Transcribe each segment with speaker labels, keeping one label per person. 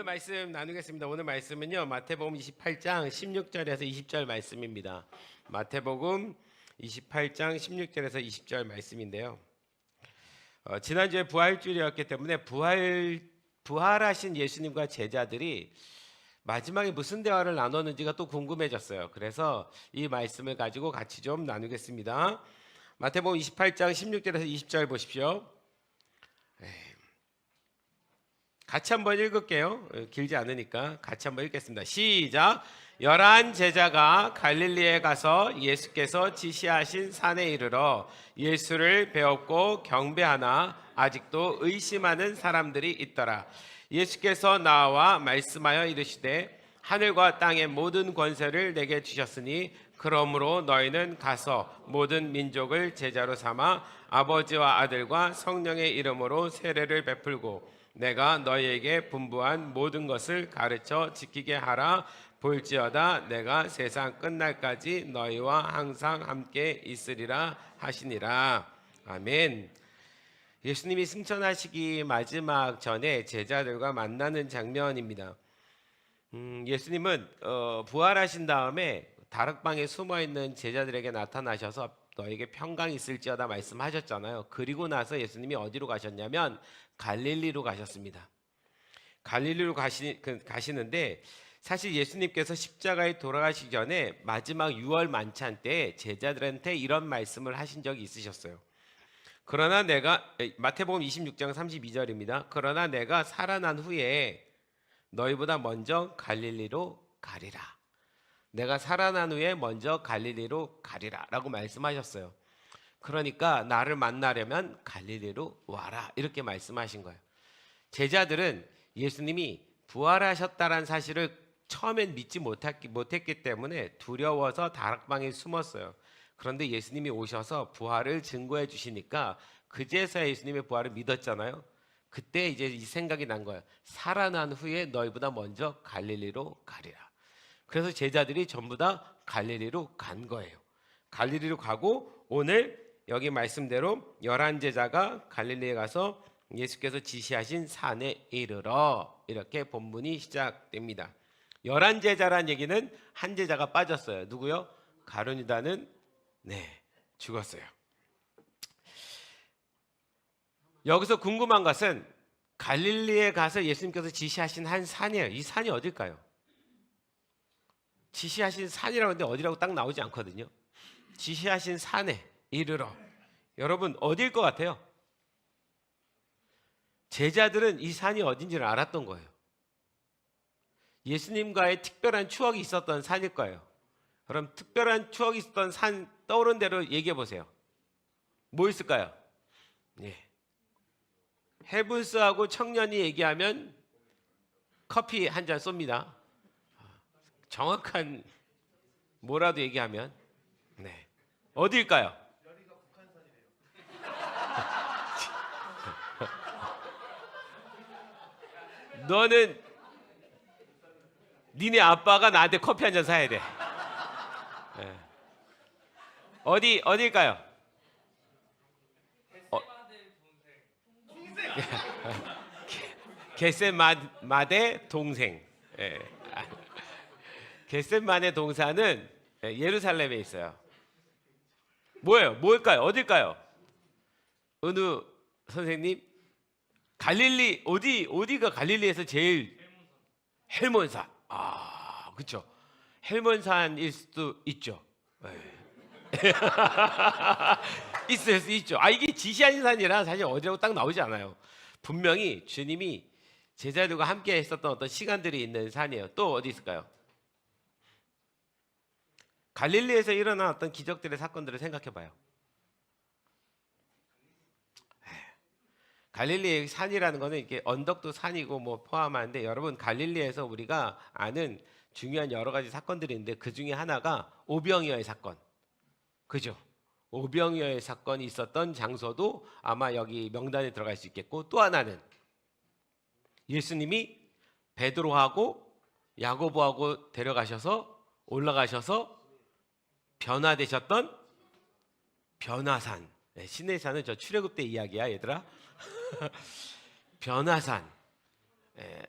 Speaker 1: 말씀 나누겠습니다. 오늘 말씀은요, 마태복음 28장 16절에서 20절 말씀입니다. 마태복음 28장 16절에서 20절 말씀인데요. 지난주에 부활주일이었기 때문에 부활하신 예수님과 제자들이 마지막에 무슨 대화를 나눴는지가 또 궁금해졌어요. 그래서 이 말씀을 가지고 같이 좀 나누겠습니다. 마태복음 28장 16절에서 20절 보십시오. 같이 한번 읽을게요. 길지 않으니까 같이 한번 읽겠습니다. 시작. 11 제자가 갈릴리에 가서 예수께서 지시하신 산에 이르러 예수를 배웠고 경배하나 아직도 의심하는 사람들이 있더라. 예수께서 나와 말씀하여 이르시되 하늘과 땅의 모든 권세를 내게 주셨으니 그러므로 너희는 가서 모든 민족을 제자로 삼아 아버지와 아들과 성령의 이름으로 세례를 베풀고 내가 너희에게 분부한 모든 것을 가르쳐 지키게 하라. 볼지어다 내가 세상 끝날까지 너희와 항상 함께 있으리라 하시니라. 아멘. 예수님이 승천하시기 마지막 전에 제자들과 만나는 장면입니다. 예수님은 부활하신 다음에 다락방에 숨어있는 제자들에게 나타나셔서 너에게 평강이 있을지어다 말씀하셨잖아요. 그리고 나서 예수님이 어디로 가셨냐면 갈릴리로 가셨습니다. 갈릴리로 가시는데 사실 예수님께서 십자가에 돌아가시기 전에 마지막 6월 만찬 때 제자들한테 이런 말씀을 하신 적이 있으셨어요. 그러나 내가 마태복음 26장 32절입니다. 그러나 내가 살아난 후에 너희보다 먼저 갈릴리로 가리라. 내가 살아난 후에 먼저 갈릴리로 가리라 라고 말씀하셨어요. 그러니까 나를 만나려면 갈릴리로 와라 이렇게 말씀하신 거예요. 제자들은 예수님이 부활하셨다는 사실을 처음엔 믿지 못했기 때문에 두려워서 다락방에 숨었어요. 그런데 예수님이 오셔서 부활을 증거해 주시니까 그제서야 예수님의 부활을 믿었잖아요. 그때 이제 이 생각이 난 거예요. 살아난 후에 너희보다 먼저 갈릴리로 가리라. 그래서 제자들이 전부 다 갈릴리로 간 거예요. 갈릴리로 가고 오늘 여기 말씀대로 11 제자가 갈릴리에 가서 예수께서 지시하신 산에 이르러 이렇게 본문이 시작됩니다. 11 제자란 얘기는 한 제자가 빠졌어요. 누구요? 가룟유다는 죽었어요. 여기서 궁금한 것은 갈릴리에 가서 예수님께서 지시하신 한 산이에요. 이 산이 어딜까요? 지시하신 산이라고 하는데 어디라고 딱 나오지 않거든요. 지시하신 산에 이르러. 여러분 어디일 것 같아요? 제자들은 이 산이 어딘지를 알았던 거예요. 예수님과의 특별한 추억이 있었던 산일 거예요. 그럼 특별한 추억이 있었던 산 떠오른 대로 얘기해 보세요. 뭐 있을까요? 헤븐스하고 청년이 얘기하면 커피 한 잔 쏩니다. 정확한 뭐라도 얘기하면 어디일까요? 너는 니네 아빠가 나한테 커피 한 잔 사야 돼. 어디일까요? 겟세마네 동생. 겟세마네 동산은 예루살렘에 있어요. 뭘까요? 어딜까요? 은우 선생님, 갈릴리 어디가 갈릴리에서 제일 헬몬산. 그렇죠. 헬몬산일 수도 있죠. 있을 수 있죠. 이게 지시하신 산이라 사실 어디라고 딱 나오지 않아요. 분명히 주님이 제자들과 함께 했었던 어떤 시간들이 있는 산이에요. 또 어디 있을까요? 갈릴리에서 일어난 어떤 기적들의 사건들을 생각해 봐요. 갈릴리의 산이라는 거는 이렇게 언덕도 산이고 뭐 포함하는데 여러분 갈릴리에서 우리가 아는 중요한 여러 가지 사건들이 있는데 그 중에 하나가 오병이어의 사건. 그죠? 오병이어의 사건이 있었던 장소도 아마 여기 명단에 들어갈 수 있겠고 또 하나는 예수님이 베드로하고 야고보하고 데려가셔서 올라가셔서 변화되셨던 변화산. 시내산은 저 출애굽 때 이야기야 얘들아. 변화산.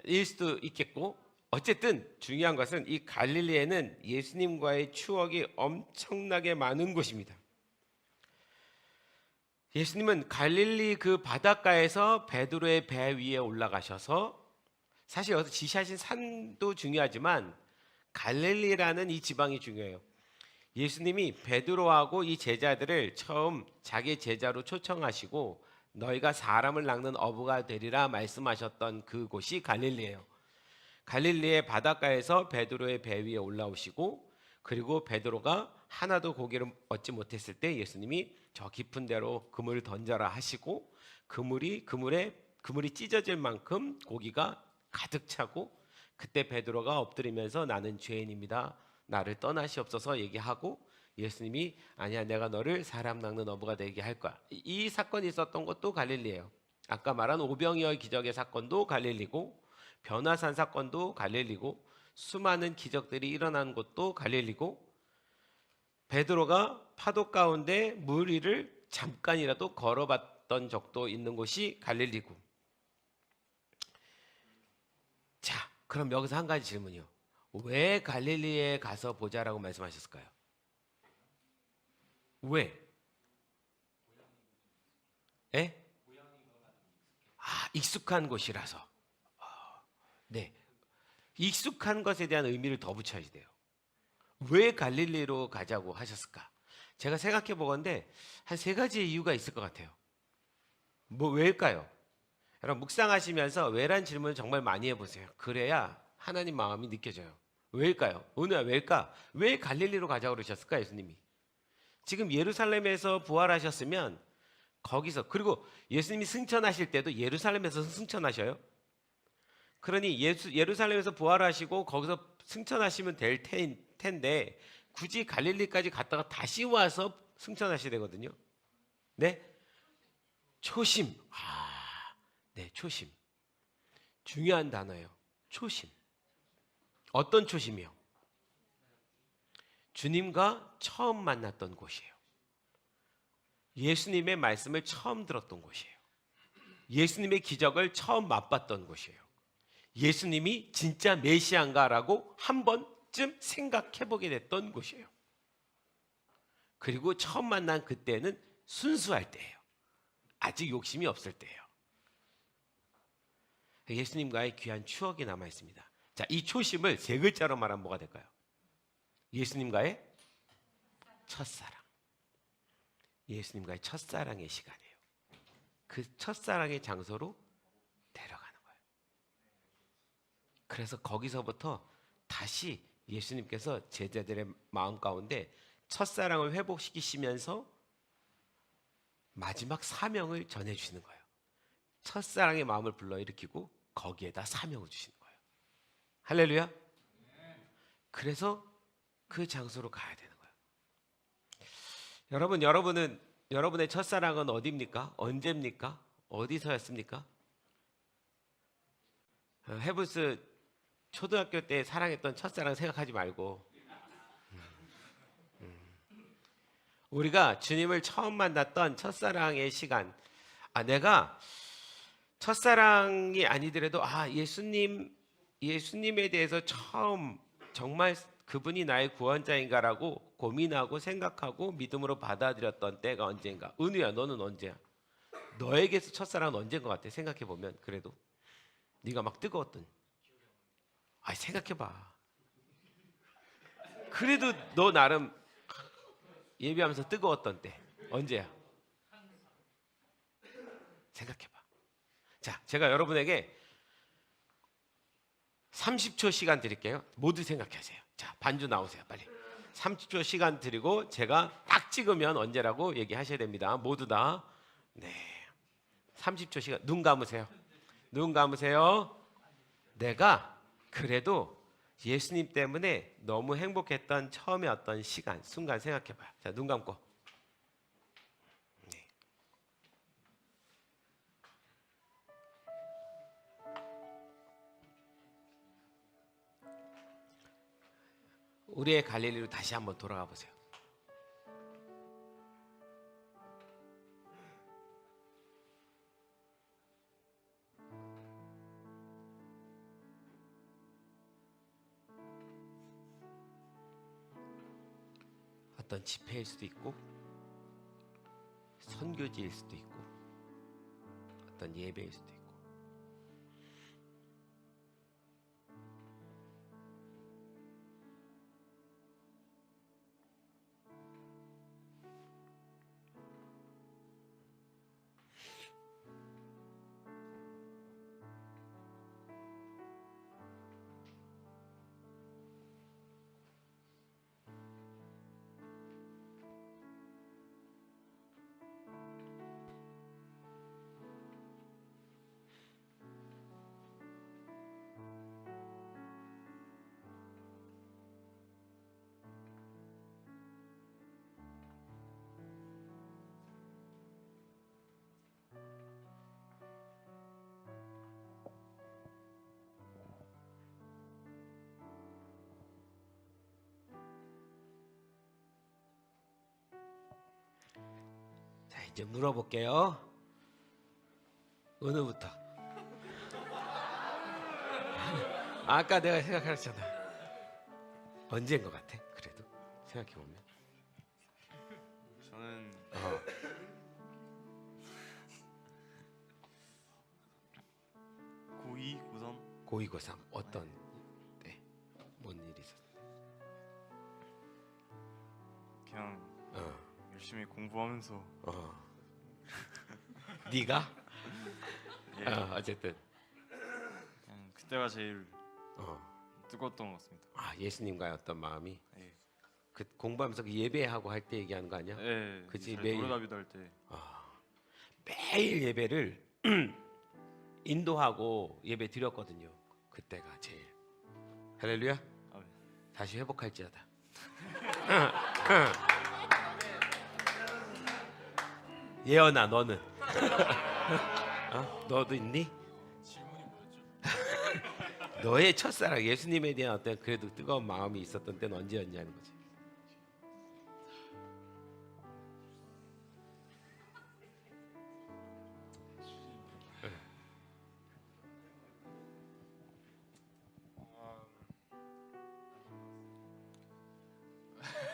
Speaker 1: 일 수도 있겠고, 어쨌든 중요한 것은 이 갈릴리에는 예수님과의 추억이 엄청나게 많은 곳입니다. 예수님은 갈릴리 그 바닷가에서 베드로의 배 위에 올라가셔서, 사실 여기서 지시하신 산도 중요하지만 갈릴리라는 이 지방이 중요해요. 예수님이 베드로하고 이 제자들을 처음 자기 제자로 초청하시고 너희가 사람을 낚는 어부가 되리라 말씀하셨던 그곳이 갈릴리예요. 갈릴리의 바닷가에서 베드로의 배 위에 올라오시고, 그리고 베드로가 하나도 고기를 얻지 못했을 때 예수님이 저 깊은 데로 그물을 던져라 하시고, 그물이 찢어질 만큼 고기가 가득 차고, 그때 베드로가 엎드리면서 나는 죄인입니다, 나를 떠나시옵소서 얘기하고, 예수님이 아니야, 내가 너를 사람 낚는 어부가 되게 할 거야. 이 사건이 있었던 것도 갈릴리예요. 아까 말한 오병이어 기적의 사건도 갈릴리고, 변화산 사건도 갈릴리고, 수많은 기적들이 일어난 곳도 갈릴리고, 베드로가 파도 가운데 물 위를 잠깐이라도 걸어봤던 적도 있는 곳이 갈릴리고. 자, 그럼 여기서 한 가지 질문이요. 왜 갈릴리에 가서 보자라고 말씀하셨을까요? 왜? 에? 익숙한 곳이라서. 네, 익숙한 것에 대한 의미를 더 붙여야 돼요. 왜 갈릴리로 가자고 하셨을까? 제가 생각해 보건데 한 세 가지의 이유가 있을 것 같아요. 뭐 왜일까요? 여러분 묵상하시면서 왜란 질문을 정말 많이 해보세요. 그래야 하나님 마음이 느껴져요. 왜일까요? 오늘 왜일까? 왜 갈릴리로 가자고 그러셨을까 예수님이? 지금 예루살렘에서 부활하셨으면 거기서, 그리고 예수님이 승천하실 때도 예루살렘에서 승천하셔요. 그러니 예루살렘에서 부활하시고 거기서 승천하시면 될 텐데 굳이 갈릴리까지 갔다가 다시 와서 승천하셔야 되거든요. 네? 초심. 네, 초심. 중요한 단어예요. 초심. 어떤 초심이요? 주님과 처음 만났던 곳이에요. 예수님의 말씀을 처음 들었던 곳이에요. 예수님의 기적을 처음 맛봤던 곳이에요. 예수님이 진짜 메시아인가라고 한 번쯤 생각해 보게 됐던 곳이에요. 그리고 처음 만난 그때는 순수할 때예요. 아직 욕심이 없을 때예요. 예수님과의 귀한 추억이 남아 있습니다. 자, 이 초심을 세 글자로 말하면 뭐가 될까요? 예수님과의 첫사랑. 예수님과의 첫사랑의 시간이에요. 그 첫사랑의 장소로 데려가는 거예요. 그래서 거기서부터 다시 예수님께서 제자들의 마음 가운데 첫사랑을 회복시키시면서 마지막 사명을 전해주시는 거예요. 첫사랑의 마음을 불러일으키고 거기에다 사명을 주시는 거예요. 할렐루야. 그래서 그 장소로 가야 되는 거예요. 여러분은 여러분의 첫사랑은 어디입니까? 언제입니까? 어디서였습니까? 헤브스 초등학교 때 사랑했던 첫사랑 생각하지 말고, 우리가 주님을 처음 만났던 첫사랑의 시간, 내가 첫사랑이 아니더라도 예수님에 대해서 처음 정말 그분이 나의 구원자인가라고 고민하고 생각하고 믿음으로 받아들였던 때가 언젠가. 은우야, 너는 언제야? 너에게서 첫사랑은 언제인 것 같아? 생각해 보면. 그래도 네가 막 뜨거웠던. 생각해 봐. 그래도 너 나름 예비하면서 뜨거웠던 때 언제야? 생각해 봐. 자, 제가 여러분에게 30초 시간 드릴게요. 모두 생각하세요. 자, 반주 나오세요. 빨리. 30초 시간 드리고 제가 딱 찍으면 언제라고 얘기하셔야 됩니다. 모두 다. 네. 30초 시간. 눈 감으세요. 눈 감으세요. 내가 그래도 예수님 때문에 너무 행복했던 처음에 어떤 시간, 순간 생각해봐요. 자, 눈 감고. 네. 우리의 갈릴리로 다시 한번 돌아가 보세요. 어떤 집회일 수도 있고 선교지일 수도 있고 어떤 예배일 수도 있고. 자, 이제 물어볼게요. 어느부터? 아까 내가 생각했잖아. 언제인 것 같아? 그래도 생각해보면.
Speaker 2: 저는 고2, 고3
Speaker 1: 고2, 고3 어떤 때? 뭔 일이 있었어?
Speaker 2: 그냥
Speaker 1: 어,
Speaker 2: 열심히 공부하면서
Speaker 1: 네가?
Speaker 2: 예,
Speaker 1: 어쨌든
Speaker 2: 그냥 그때가 제일
Speaker 1: 어.
Speaker 2: 뜨거웠던 것 같습니다.
Speaker 1: 아, 예수님과의 어떤 마음이
Speaker 2: 예,
Speaker 1: 그 공부하면서 그 예배하고 할 때 얘기하는 거 아니야?
Speaker 2: 예,
Speaker 1: 그치,
Speaker 2: 저희
Speaker 1: 매일.
Speaker 2: 노래다비도 할 때
Speaker 1: 매일 예배를 인도하고 예배 드렸거든요. 그때가 제일. 할렐루야.
Speaker 2: 아멘.
Speaker 1: 다시 회복할지어다. 예언아, 너는? 너도 있니?
Speaker 3: 질문이 뭐였죠?
Speaker 1: 너의 첫사랑 예수님에 대한 어떤 그래도 뜨거운 마음이 있었던 때는 언제였냐는 거지.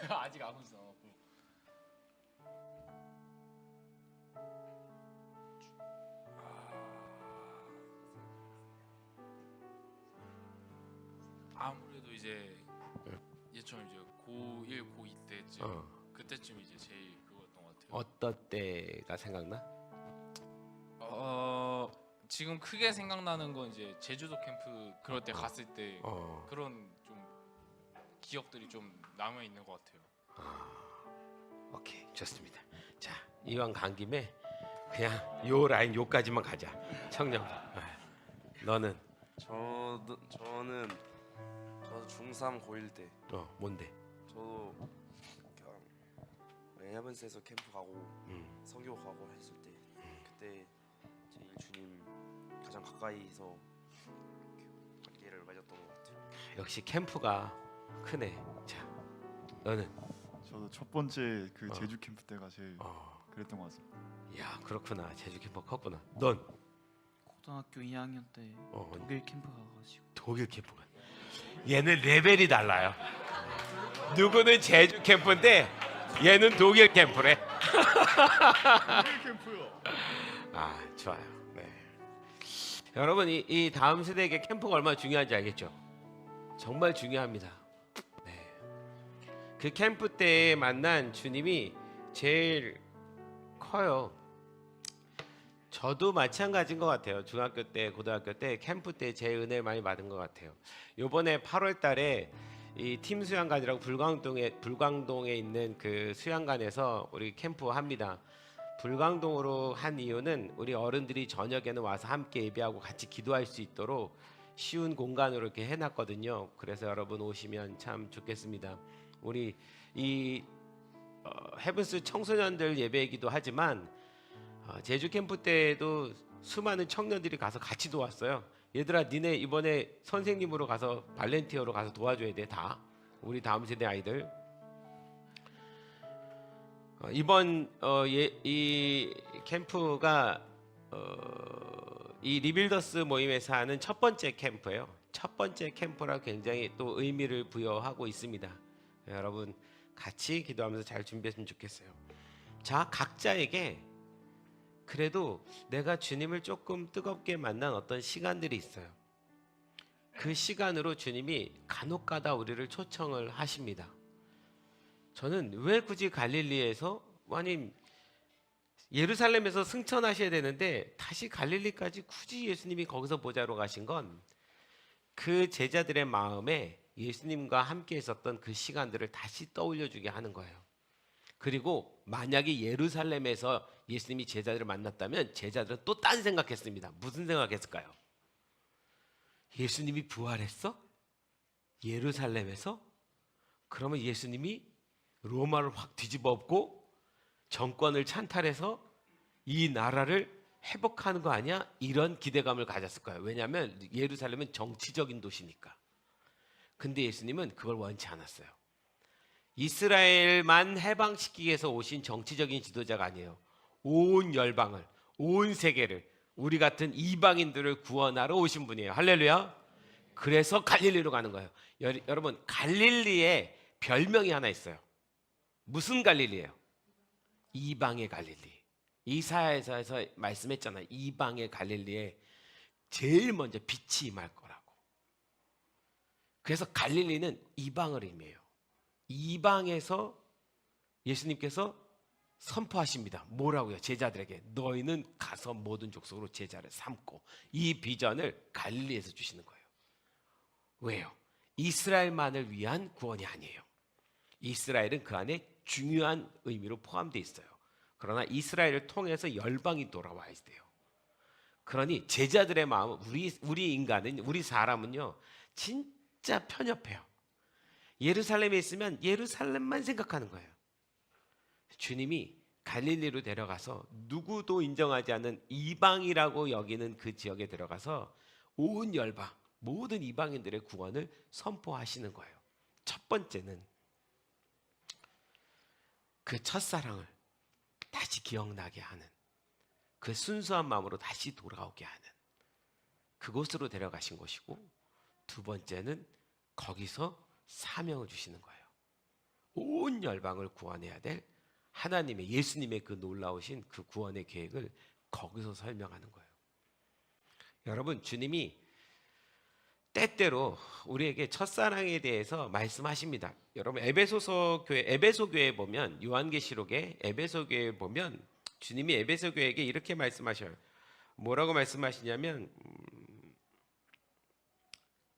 Speaker 3: 아직 안 웃어. 아무래도 이제 예처럼 이제 고1, 고2 때쯤 그때쯤 이제 제일 그거였던 것 같아요.
Speaker 1: 어떤 때가 생각나?
Speaker 3: 지금 크게 생각나는 건 이제 제주도 캠프 그럴 때 갔을 때 그런 좀 기억들이 좀 남아 있는 것 같아요.
Speaker 1: 오케이, 좋습니다. 자, 이왕 간 김에 그냥 요 라인 요까지만 가자. 청년. 너는
Speaker 4: 저는 중3 고1 때
Speaker 1: 뭔데?
Speaker 4: 저도 그냥 레냐븐스에서 캠프 가고 성교 가고 했을 때 그때 제일 주님 가장 가까이서 관계를 맺었던 것 같아요.
Speaker 1: 역시 캠프가 크네. 자, 너는?
Speaker 5: 저도 첫 번째 그 제주 캠프 때가 제일 그랬던 것 같습니다.
Speaker 1: 야, 그렇구나. 제주 캠프 컸구나. 넌?
Speaker 6: 고등학교 2학년 때 독일 캠프 가가지고.
Speaker 1: 독일 캠프가. 얘는 레벨이 달라요. 누구는 제주 캠프인데 얘는 독일 캠프래.
Speaker 5: 독일 캠프요.
Speaker 1: 아, 좋아요. 네. 여러분, 이 다음 세대에게 캠프가 얼마나 중요한지 알겠죠? 정말 중요합니다. 네. 그 캠프 때 만난 주님이 제일 커요. 저도 마찬가지인 것 같아요. 중학교 때, 고등학교 때 캠프 때 제일 은혜를 많이 받은 것 같아요. 요번에 8월달에 이 팀 수양관이라고 불광동에 있는 그 수양관에서 우리 캠프 합니다. 불광동으로 한 이유는 우리 어른들이 저녁에는 와서 함께 예배하고 같이 기도할 수 있도록 쉬운 공간으로 이렇게 해놨거든요. 그래서 여러분 오시면 참 좋겠습니다. 우리 이 헤븐스 청소년들 예배이기도 하지만 제주 캠프 때에도 수많은 청년들이 가서 같이 도왔어요. 얘들아, 니네 이번에 선생님으로 가서 발렌티어로 가서 도와줘야 돼. 다 우리 다음 세대 아이들. 이번 이 캠프가 이 리빌더스 모임에서 하는 첫 번째 캠프예요. 첫 번째 캠프라 굉장히 또 의미를 부여하고 있습니다. 여러분 같이 기도하면서 잘 준비했으면 좋겠어요. 자, 각자에게 그래도 내가 주님을 조금 뜨겁게 만난 어떤 시간들이 있어요. 그 시간으로 주님이 간혹가다 우리를 초청을 하십니다. 저는 왜 굳이 갈릴리에서, 아니 예루살렘에서 승천하셔야 되는데 다시 갈릴리까지 굳이 예수님이 거기서 보자로 가신 건 그 제자들의 마음에 예수님과 함께 있었던 그 시간들을 다시 떠올려 주게 하는 거예요. 그리고 만약에 예루살렘에서 예수님이 제자들을 만났다면 제자들은 또 딴 생각했습니다. 무슨 생각했을까요? 예수님이 부활했어? 예루살렘에서? 그러면 예수님이 로마를 확 뒤집어 엎고 정권을 찬탈해서 이 나라를 회복하는 거 아니야? 이런 기대감을 가졌을 거예요. 왜냐하면 예루살렘은 정치적인 도시니까. 근데 예수님은 그걸 원치 않았어요. 이스라엘만 해방시키기 위해서 오신 정치적인 지도자가 아니에요. 온 열방을, 온 세계를, 우리 같은 이방인들을 구원하러 오신 분이에요. 할렐루야. 그래서 갈릴리로 가는 거예요. 여러분, 갈릴리에 별명이 하나 있어요. 무슨 갈릴리예요? 이방의 갈릴리. 이사야에서 말씀했잖아요. 이방의 갈릴리에 제일 먼저 빛이 임할 거라고. 그래서 갈릴리는 이방을 의미해요. 이방에서 예수님께서 선포하십니다. 뭐라고요? 제자들에게 너희는 가서 모든 족속으로 제자를 삼고. 이 비전을 갈릴리에서 주시는 거예요. 왜요? 이스라엘만을 위한 구원이 아니에요. 이스라엘은 그 안에 중요한 의미로 포함되어 있어요. 그러나 이스라엘을 통해서 열방이 돌아와야 돼요. 그러니 제자들의 마음, 우리 인간은, 우리 사람은요 진짜 편협해요. 예루살렘에 있으면 예루살렘만 생각하는 거예요. 주님이 갈릴리로 데려가서 누구도 인정하지 않는 이방이라고 여기는 그 지역에 들어가서 온 열방, 모든 이방인들의 구원을 선포하시는 거예요. 첫 번째는 그 첫사랑을 다시 기억나게 하는, 그 순수한 마음으로 다시 돌아오게 하는 그곳으로 데려가신 것이고, 두 번째는 거기서 사명을 주시는 거예요. 온 열방을 구원해야 될 하나님의, 예수님의 그 놀라우신 그 구원의 계획을 거기서 설명하는 거예요. 여러분, 주님이 때때로 우리에게 첫사랑에 대해서 말씀하십니다. 여러분, 에베소 교회에 보면, 요한계시록에 에베소 교회에 보면 주님이 에베소 교회에게 이렇게 말씀하셔요. 뭐라고 말씀하시냐면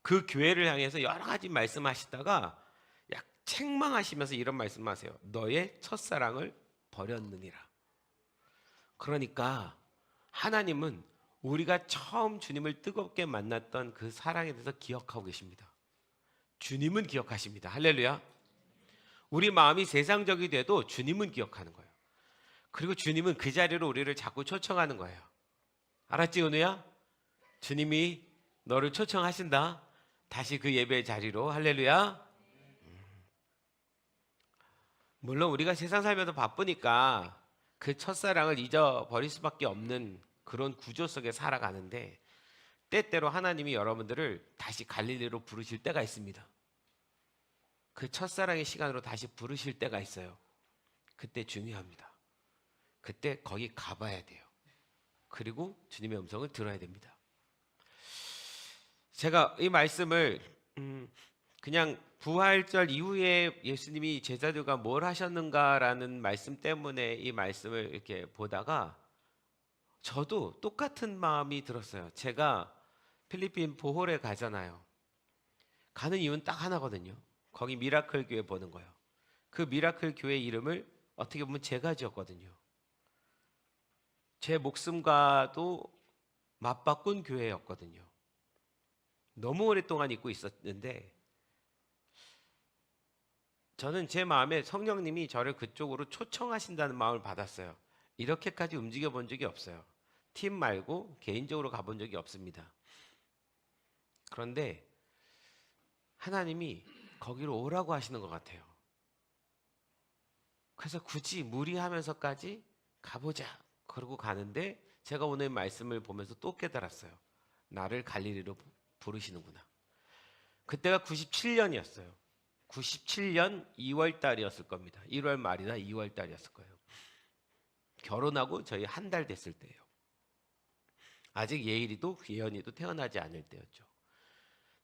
Speaker 1: 그 교회를 향해서 여러 가지 말씀하시다가 약 책망하시면서 이런 말씀하세요. 너의 첫사랑을 버렸느니라. 그러니까 하나님은 우리가 처음 주님을 뜨겁게 만났던 그 사랑에 대해서 기억하고 계십니다. 주님은 기억하십니다. 할렐루야. 우리 마음이 세상적이 돼도 주님은 기억하는 거예요. 그리고 주님은 그 자리로 우리를 자꾸 초청하는 거예요. 알았지, 은우야? 주님이 너를 초청하신다. 다시 그 예배 자리로. 할렐루야. 물론 우리가 세상 살면서 바쁘니까 그 첫사랑을 잊어버릴 수밖에 없는 그런 구조 속에 살아가는데, 때때로 하나님이 여러분들을 다시 갈릴리로 부르실 때가 있습니다. 그 첫사랑의 시간으로 다시 부르실 때가 있어요. 그때 중요합니다. 그때 거기 가봐야 돼요. 그리고 주님의 음성을 들어야 됩니다. 제가 이 말씀을 그냥 부활절 이후에 예수님이 제자들과 뭘 하셨는가라는 말씀 때문에 이 말씀을 이렇게 보다가 저도 똑같은 마음이 들었어요. 제가 필리핀 보홀에 가잖아요. 가는 이유는 딱 하나거든요. 거기 미라클 교회 보는 거예요. 그 미라클 교회 이름을 어떻게 보면 제가 지었거든요. 제 목숨과도 맞바꾼 교회였거든요. 너무 오랫동안 잊고 있었는데 저는 제 마음에 성령님이 저를 그쪽으로 초청하신다는 마음을 받았어요. 이렇게까지 움직여 본 적이 없어요. 팀 말고 개인적으로 가본 적이 없습니다. 그런데 하나님이 거기로 오라고 하시는 것 같아요. 그래서 굳이 무리하면서까지 가보자 그러고 가는데, 제가 오늘 말씀을 보면서 또 깨달았어요. 나를 갈릴리로 부르시는구나. 그때가 97년이었어요. 97년 2월 달이었을 겁니다. 1월 말이나 2월 달이었을 거예요. 결혼하고 저희 한 달 됐을 때예요. 아직 예연이도 태어나지 않을 때였죠.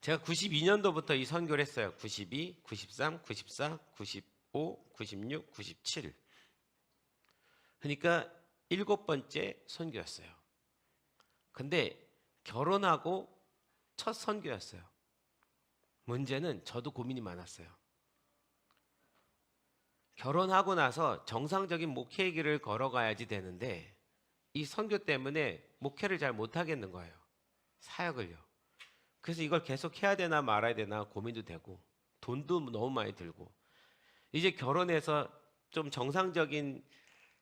Speaker 1: 제가 92년도부터 이 선교를 했어요. 92, 93, 94, 95, 96, 97. 그러니까 7번째 선교였어요. 근데 결혼하고 첫 선교였어요. 문제는 저도 고민이 많았어요. 결혼하고 나서 정상적인 목회의 길을 걸어가야지 되는데 이 선교 때문에 목회를 잘 못하겠는 거예요. 사역을요. 그래서 이걸 계속 해야 되나 말아야 되나 고민도 되고 돈도 너무 많이 들고 이제 결혼해서 좀 정상적인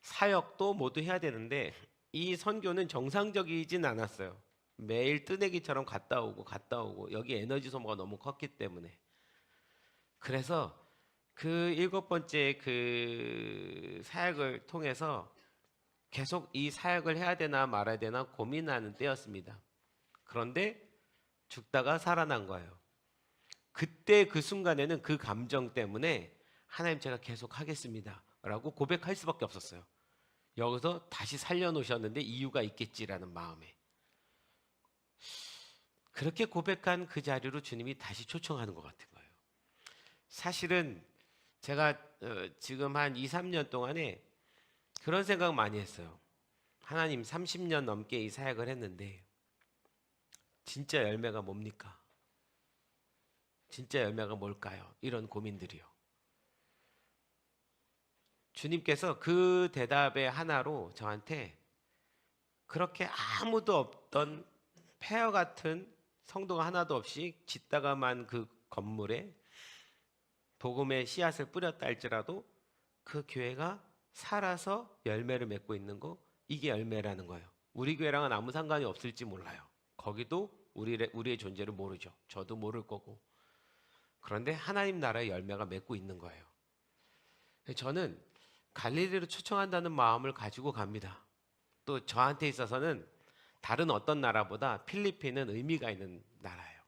Speaker 1: 사역도 모두 해야 되는데 이 선교는 정상적이진 않았어요. 매일 뜨내기처럼 갔다 오고 여기 에너지 소모가 너무 컸기 때문에 그래서 그 7번째 그 사역을 통해서 계속 이 사역을 해야 되나 말아야 되나 고민하는 때였습니다. 그런데 죽다가 살아난 거예요. 그때 그 순간에는 그 감정 때문에 하나님 제가 계속 하겠습니다 라고 고백할 수밖에 없었어요. 여기서 다시 살려놓으셨는데 이유가 있겠지라는 마음에 그렇게 고백한 그 자리로 주님이 다시 초청하는 것 같은 거예요. 사실은 제가 지금 한 2, 3년 동안에 그런 생각 많이 했어요. 하나님 30년 넘게 이 사역을 했는데 진짜 열매가 뭡니까? 진짜 열매가 뭘까요? 이런 고민들이요. 주님께서 그 대답의 하나로 저한테 그렇게 아무도 없던 폐허 같은 성도가 하나도 없이 짓다가만 그 건물에 복음의 씨앗을 뿌렸다 할지라도 그 교회가 살아서 열매를 맺고 있는 거 이게 열매라는 거예요. 우리 교회랑은 아무 상관이 없을지 몰라요. 거기도 우리의 존재를 모르죠. 저도 모를 거고. 그런데 하나님 나라의 열매가 맺고 있는 거예요. 저는 갈릴리로 초청한다는 마음을 가지고 갑니다. 또 저한테 있어서는 다른 어떤 나라보다 필리핀은 의미가 있는 나라예요.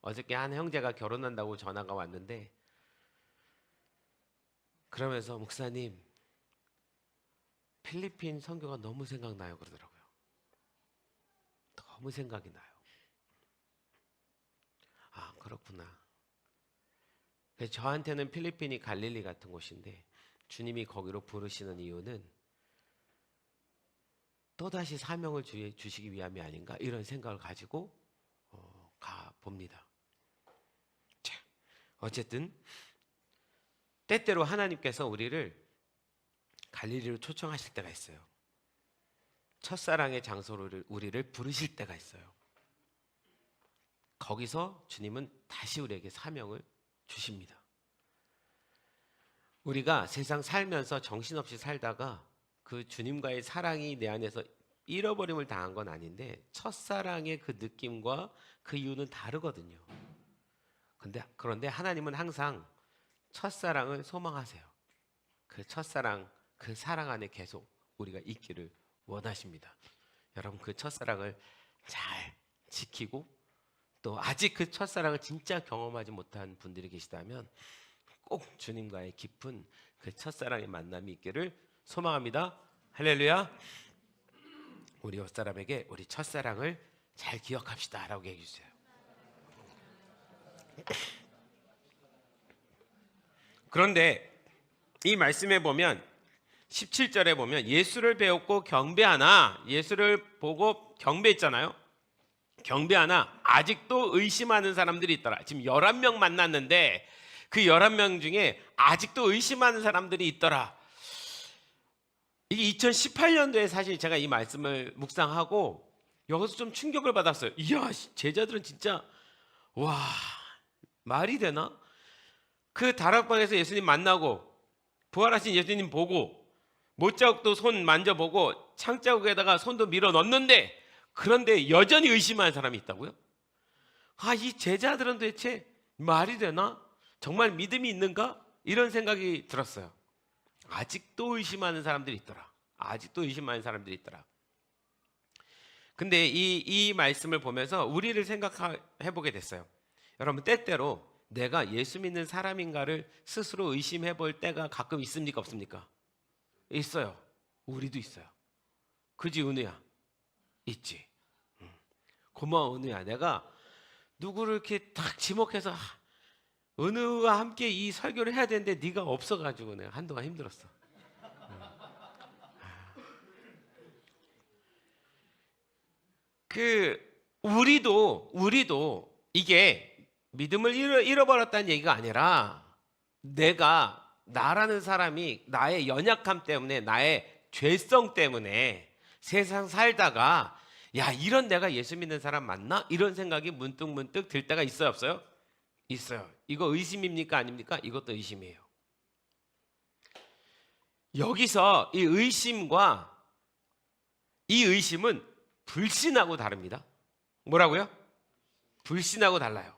Speaker 1: 어저께 한 형제가 결혼한다고 전화가 왔는데 그러면서 목사님 필리핀 선교가 너무 생각나요 그러더라고요. 너무 생각이 나요. 아 그렇구나. 저한테는 필리핀이 갈릴리 같은 곳인데 주님이 거기로 부르시는 이유는 또다시 사명을 주시기 위함이 아닌가 이런 생각을 가지고 가봅니다. 자, 어쨌든 때때로 하나님께서 우리를 갈릴리로 초청하실 때가 있어요. 첫사랑의 장소로 우리를 부르실 때가 있어요. 거기서 주님은 다시 우리에게 사명을 주십니다. 우리가 세상 살면서 정신없이 살다가 그 주님과의 사랑이 내 안에서 잃어버림을 당한 건 아닌데 첫사랑의 그 느낌과 그 이유는 다르거든요. 그런데 하나님은 항상 첫사랑을 소망하세요. 그 첫사랑, 그 사랑 안에 계속 우리가 있기를 원하십니다. 여러분 그 첫사랑을 잘 지키고 또 아직 그 첫사랑을 진짜 경험하지 못한 분들이 계시다면 꼭 주님과의 깊은 그 첫사랑의 만남이 있기를 소망합니다. 할렐루야. 우리 옆사람에게 우리 첫사랑을 잘 기억합시다 라고 얘기해 주세요. 그런데 이 말씀에 보면 17절에 보면 예수를 배웠고 경배하나 예수를 보고 경배했잖아요. 경배하나 아직도 의심하는 사람들이 있더라. 지금 11명 만났는데 그 11명 중에 아직도 의심하는 사람들이 있더라. 이게 2018년도에 사실 제가 이 말씀을 묵상하고 여기서 좀 충격을 받았어요. 이야, 제자들은 진짜 와 말이 되나? 그 다락방에서 예수님 만나고 부활하신 예수님 보고 못자국도 손 만져보고 창자국에다가 손도 밀어 넣었는데 그런데 여전히 의심하는 사람이 있다고요? 아, 이 제자들은 도대체 말이 되나? 정말 믿음이 있는가? 이런 생각이 들었어요. 아직도 의심하는 사람들이 있더라. 아직도 의심하는 사람들이 있더라. 근데 이 말씀을 보면서 우리를 생각해 보게 됐어요. 여러분 때때로 내가 예수 믿는 사람인가를 스스로 의심해 볼 때가 가끔 있습니까? 없습니까? 있어요. 우리도 있어요. 그지 은우야? 있지. 고마워 은우야. 내가 누구를 이렇게 딱 지목해서 은우와 함께 이 설교를 해야 되는데 네가 없어가지고 내가 한동안 힘들었어. 우리도 이게 믿음을 잃어버렸다는 얘기가 아니라 내가 나라는 사람이 나의 연약함 때문에 나의 죄성 때문에 세상 살다가 야 이런 내가 예수 믿는 사람 맞나? 이런 생각이 문득문득 들 때가 있어요 없어요? 있어요. 이거 의심입니까 아닙니까? 이것도 의심이에요. 여기서 이 의심은 불신하고 다릅니다. 뭐라고요? 불신하고 달라요.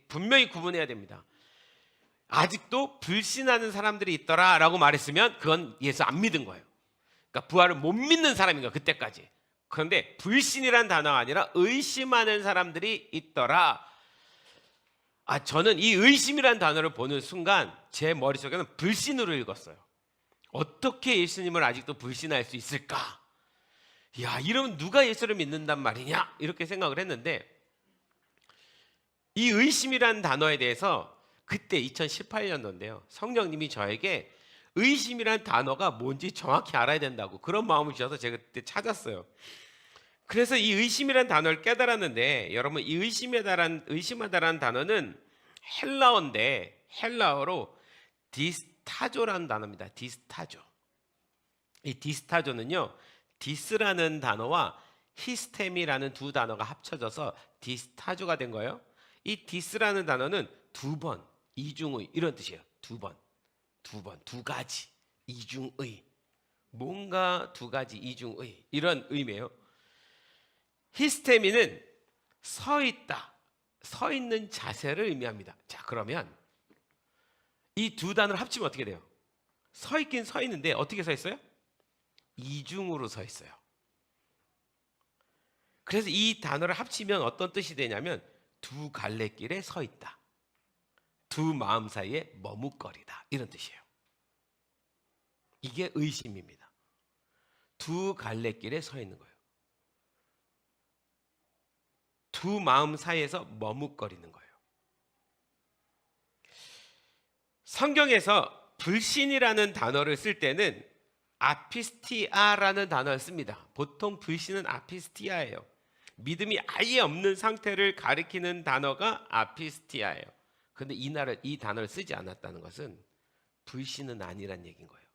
Speaker 1: 분명히 구분해야 됩니다. 아직도 불신하는 사람들이 있더라라고 말했으면 그건 예수 안 믿은 거예요. 그러니까 부활을 못 믿는 사람인 거예요. 그때까지. 그런데 불신이란 단어가 아니라 의심하는 사람들이 있더라. 저는 이 의심이란 단어를 보는 순간 제 머릿속에는 불신으로 읽었어요. 어떻게 예수님을 아직도 불신할 수 있을까? 야, 이러면 누가 예수를 믿는단 말이냐? 이렇게 생각을 했는데 이 의심이란 단어에 대해서 그때 2018년도인데요. 성령님이 저에게 의심이란 단어가 뭔지 정확히 알아야 된다고 그런 마음을 주셔서 제가 그때 찾았어요. 그래서 이 의심이란 단어를 깨달았는데 여러분 이 의심하다라는 단어는 헬라어인데 헬라어로 디스타조라는 단어입니다. 디스타조. 이 디스타조는요. 디스라는 단어와 히스템이라는 두 단어가 합쳐져서 디스타조가 된 거예요. 이 디스라는 단어는 두 번, 이중의 이런 뜻이에요. 두 번, 두 가지, 이중의. 뭔가 두 가지, 이중의 이런 의미예요. 히스테미는 서 있다, 서 있는 자세를 의미합니다. 자, 그러면 이 두 단어를 합치면 어떻게 돼요? 서 있긴 서 있는데 어떻게 서 있어요? 이중으로 서 있어요. 그래서 이 단어를 합치면 어떤 뜻이 되냐면 두 갈래길에 서 있다. 두 마음 사이에 머뭇거리다. 이런 뜻이에요. 이게 의심입니다. 두 갈래길에 서 있는 거예요. 두 마음 사이에서 머뭇거리는 거예요. 성경에서 불신이라는 단어를 쓸 때는 아피스티아라는 단어를 씁니다. 보통 불신은 아피스티아예요. 믿음이 아예 없는 상태를 가리키는 단어가 아피스티아예요. 그런데 이 단어를 쓰지 않았다는 것은 불신은 아니란 얘기인 거예요.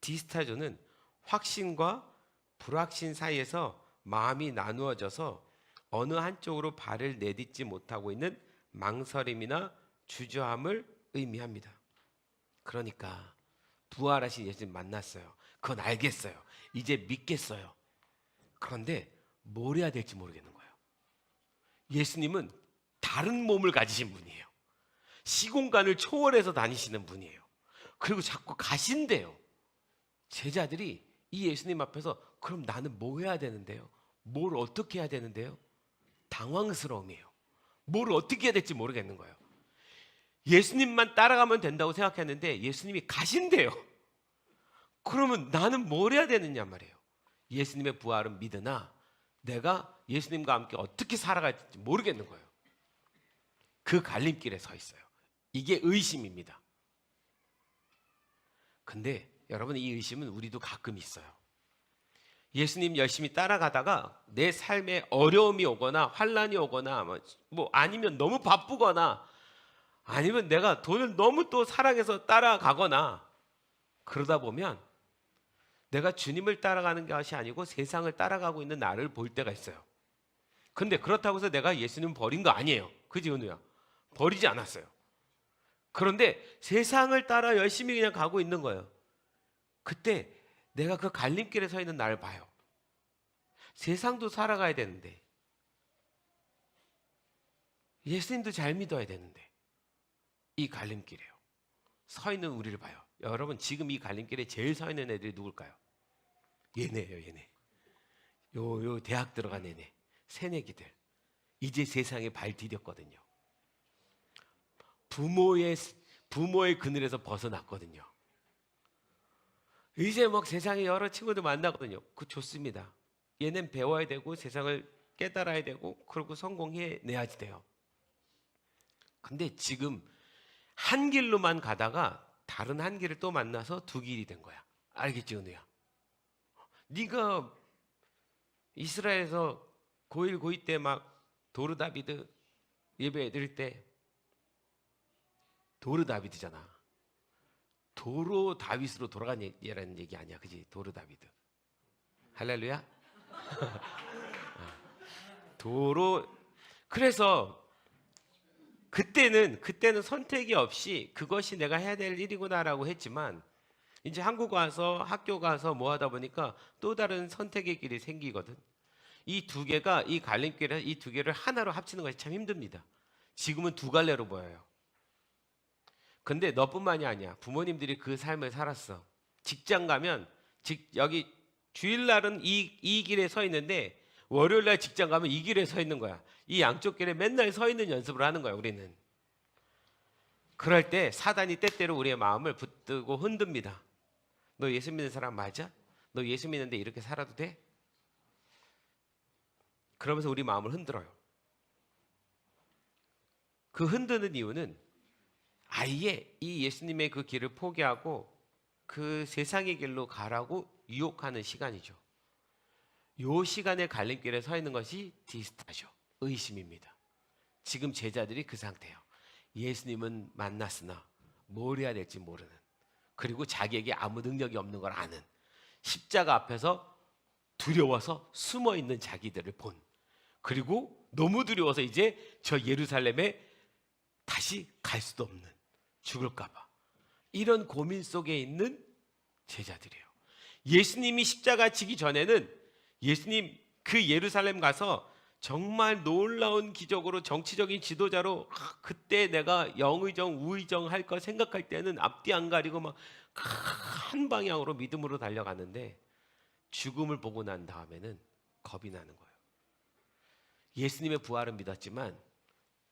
Speaker 1: 디스타조는 확신과 불확신 사이에서 마음이 나누어져서 어느 한쪽으로 발을 내딛지 못하고 있는 망설임이나 주저함을 의미합니다. 그러니까 부활하신 예수님 만났어요. 그건 알겠어요. 이제 믿겠어요. 그런데 뭘 해야 될지 모르겠는 거예요. 예수님은 다른 몸을 가지신 분이에요. 시공간을 초월해서 다니시는 분이에요. 그리고 자꾸 가신대요. 제자들이 이 예수님 앞에서 그럼 나는 뭐 해야 되는데요? 뭘 어떻게 해야 되는데요? 당황스러움이에요. 뭘 어떻게 해야 될지 모르겠는 거예요. 예수님만 따라가면 된다고 생각했는데 예수님이 가신대요. 그러면 나는 뭘 해야 되느냐 말이에요. 예수님의 부활은 믿으나 내가 예수님과 함께 어떻게 살아갈지 모르겠는 거예요. 그 갈림길에 서 있어요. 이게 의심입니다. 근데 여러분 이 의심은 우리도 가끔 있어요. 예수님 열심히 따라가다가 내 삶에 어려움이 오거나 환란이 오거나 뭐 아니면 너무 바쁘거나 아니면 내가 돈을 너무 또 사랑해서 따라가거나 그러다 보면 내가 주님을 따라가는 것이 아니고 세상을 따라가고 있는 나를 볼 때가 있어요. 근데 그렇다고 해서 내가 예수님 버린 거 아니에요. 그지 은우야? 버리지 않았어요. 그런데 세상을 따라 열심히 그냥 가고 있는 거예요. 그때 내가 그 갈림길에 서 있는 나를 봐요. 세상도 살아가야 되는데 예수님도 잘 믿어야 되는데 이 갈림길에요. 서 있는 우리를 봐요. 여러분 지금 이 갈림길에 제일 서 있는 애들이 누굴까요? 얘네예요. 얘네. 요 대학 들어간 애네. 새내기들. 이제 세상에 발 디뎠거든요. 부모의 그늘에서 벗어났거든요. 이제 막 세상에 여러 친구들 만나거든요. 그 좋습니다. 얘는 배워야 되고 세상을 깨달아야 되고 그리고 성공해내야지 돼요. 근데 지금 한 길로만 가다가 다른 한 길을 또 만나서 두 길이 된 거야. 알겠지, 은우야? 네가 이스라엘에서 고1, 고2 때 막 도르 다비드 예배 드릴 때 도르 다비드잖아. 도로 다윗으로 돌아간 얘라는 얘기 아니야, 그지? 도르 다비드. 할렐루야. 도로. 그래서 그때는 선택이 없이 그것이 내가 해야 될 일이구나라고 했지만 이제 한국 와서 학교 가서 뭐 하다 보니까 또 다른 선택의 길이 생기거든. 이 두 개가 이 갈림길에 이 두 개를 하나로 합치는 것이 참 힘듭니다. 지금은 두 갈래로 보여요. 근데 너뿐만이 아니야. 부모님들이 그 삶을 살았어. 직장 가면 여기 주일날은 이 길에 서 있는데 월요일날 직장 가면 이 길에 서 있는 거야. 이 양쪽 길에 맨날 서 있는 연습을 하는 거야, 우리는. 그럴 때 사단이 때때로 우리의 마음을 붙들고 흔듭니다. 너 예수 믿는 사람 맞아? 너 예수 믿는데 이렇게 살아도 돼? 그러면서 우리 마음을 흔들어요. 그 흔드는 이유는 아예 이 예수님의 그 길을 포기하고 그 세상의 길로 가라고 유혹하는 시간이죠. 요 시간에 갈림길에 서 있는 것이 디스타죠. 의심입니다. 지금 제자들이 그 상태예요. 예수님은 만났으나 뭘 해야 될지 모르는, 그리고 자기에게 아무 능력이 없는 걸 아는, 십자가 앞에서 두려워서 숨어 있는 자기들을 본, 그리고 너무 두려워서 이제 저 예루살렘에 다시 갈 수도 없는, 죽을까봐 이런 고민 속에 있는 제자들이에요. 예수님이 십자가 지기 전에는 예수님 그 예루살렘 가서 정말 놀라운 기적으로 정치적인 지도자로 그때 내가 영의정 우의정 할 거 생각할 때는 앞뒤 안 가리고 막 한 방향으로 믿음으로 달려가는데 죽음을 보고 난 다음에는 겁이 나는 거예요. 예수님의 부활은 믿었지만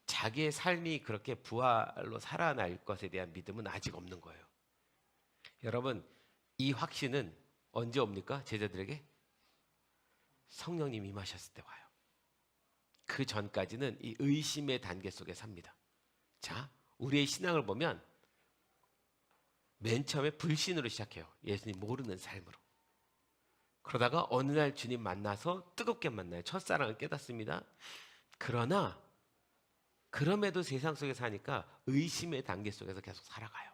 Speaker 1: 자기의 삶이 그렇게 부활로 살아날 것에 대한 믿음은 아직 없는 거예요. 여러분, 이 확신은 언제 옵니까? 제자들에게? 성령님 임하셨을 때 와요. 그 전까지는 이 의심의 단계 속에 삽니다. 자, 우리의 신앙을 보면 맨 처음에 불신으로 시작해요. 예수님 모르는 삶으로. 그러다가 어느 날 주님 만나서 뜨겁게 만나요. 첫사랑을 깨닫습니다. 그러나 그럼에도 세상 속에 사니까 의심의 단계 속에서 계속 살아가요.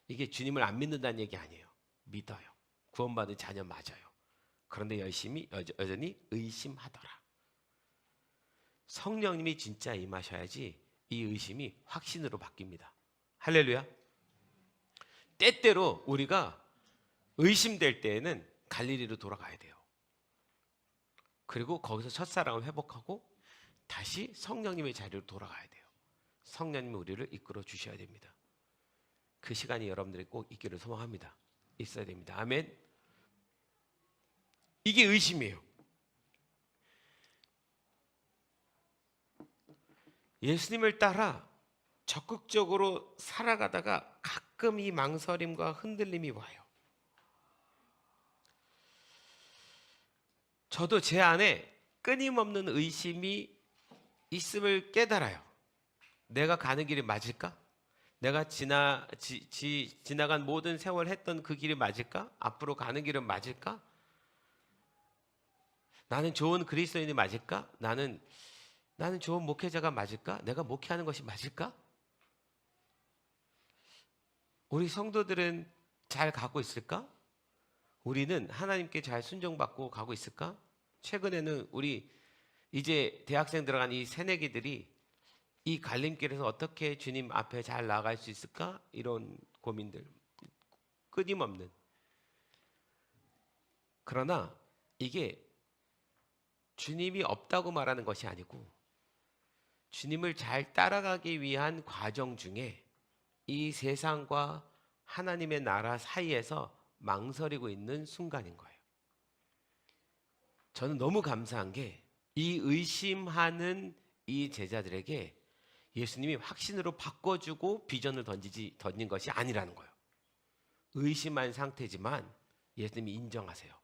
Speaker 1: 이게 주님을 안 믿는다는 얘기 아니에요. 믿어요. 구원받은 자녀 맞아요. 그런데 여전히 의심하더라. 성령님이 진짜 임하셔야지 이 의심이 확신으로 바뀝니다. 할렐루야. 때때로 우리가 의심될 때에는 갈릴리로 돌아가야 돼요. 그리고 거기서 첫사랑을 회복하고 다시 성령님의 자리로 돌아가야 돼요. 성령님이 우리를 이끌어 주셔야 됩니다. 그 시간이 여러분들이 꼭 있기를 소망합니다. 있어야 됩니다. 아멘. 이게 의심이에요. 예수님을 따라 적극적으로 살아가다가 가끔 이 망설임과 흔들림이 와요. 저도 제 안에 끊임없는 의심이 있음을 깨달아요. 내가 가는 길이 맞을까? 내가 지나간 모든 세월 했던 그 길이 맞을까? 앞으로 가는 길은 맞을까? 나는 좋은 그리스도인이 맞을까? 나는 좋은 목회자가 맞을까? 내가 목회하는 것이 맞을까? 우리 성도들은 잘 가고 있을까? 우리는 하나님께 잘 순종받고 가고 있을까? 최근에는 우리 이제 대학생 들어간 이 새내기들이 이 갈림길에서 어떻게 주님 앞에 잘 나아갈 수 있을까? 이런 고민들 끊임없는. 그러나 이게 주님이 없다고 말하는 것이 아니고 주님을 잘 따라가기 위한 과정 중에 이 세상과 하나님의 나라 사이에서 망설이고 있는 순간인 거예요. 저는 너무 감사한 게 이 의심하는 이 제자들에게 예수님이 확신으로 바꿔주고 비전을 던진 것이 아니라는 거예요. 의심한 상태지만 예수님이 인정하세요.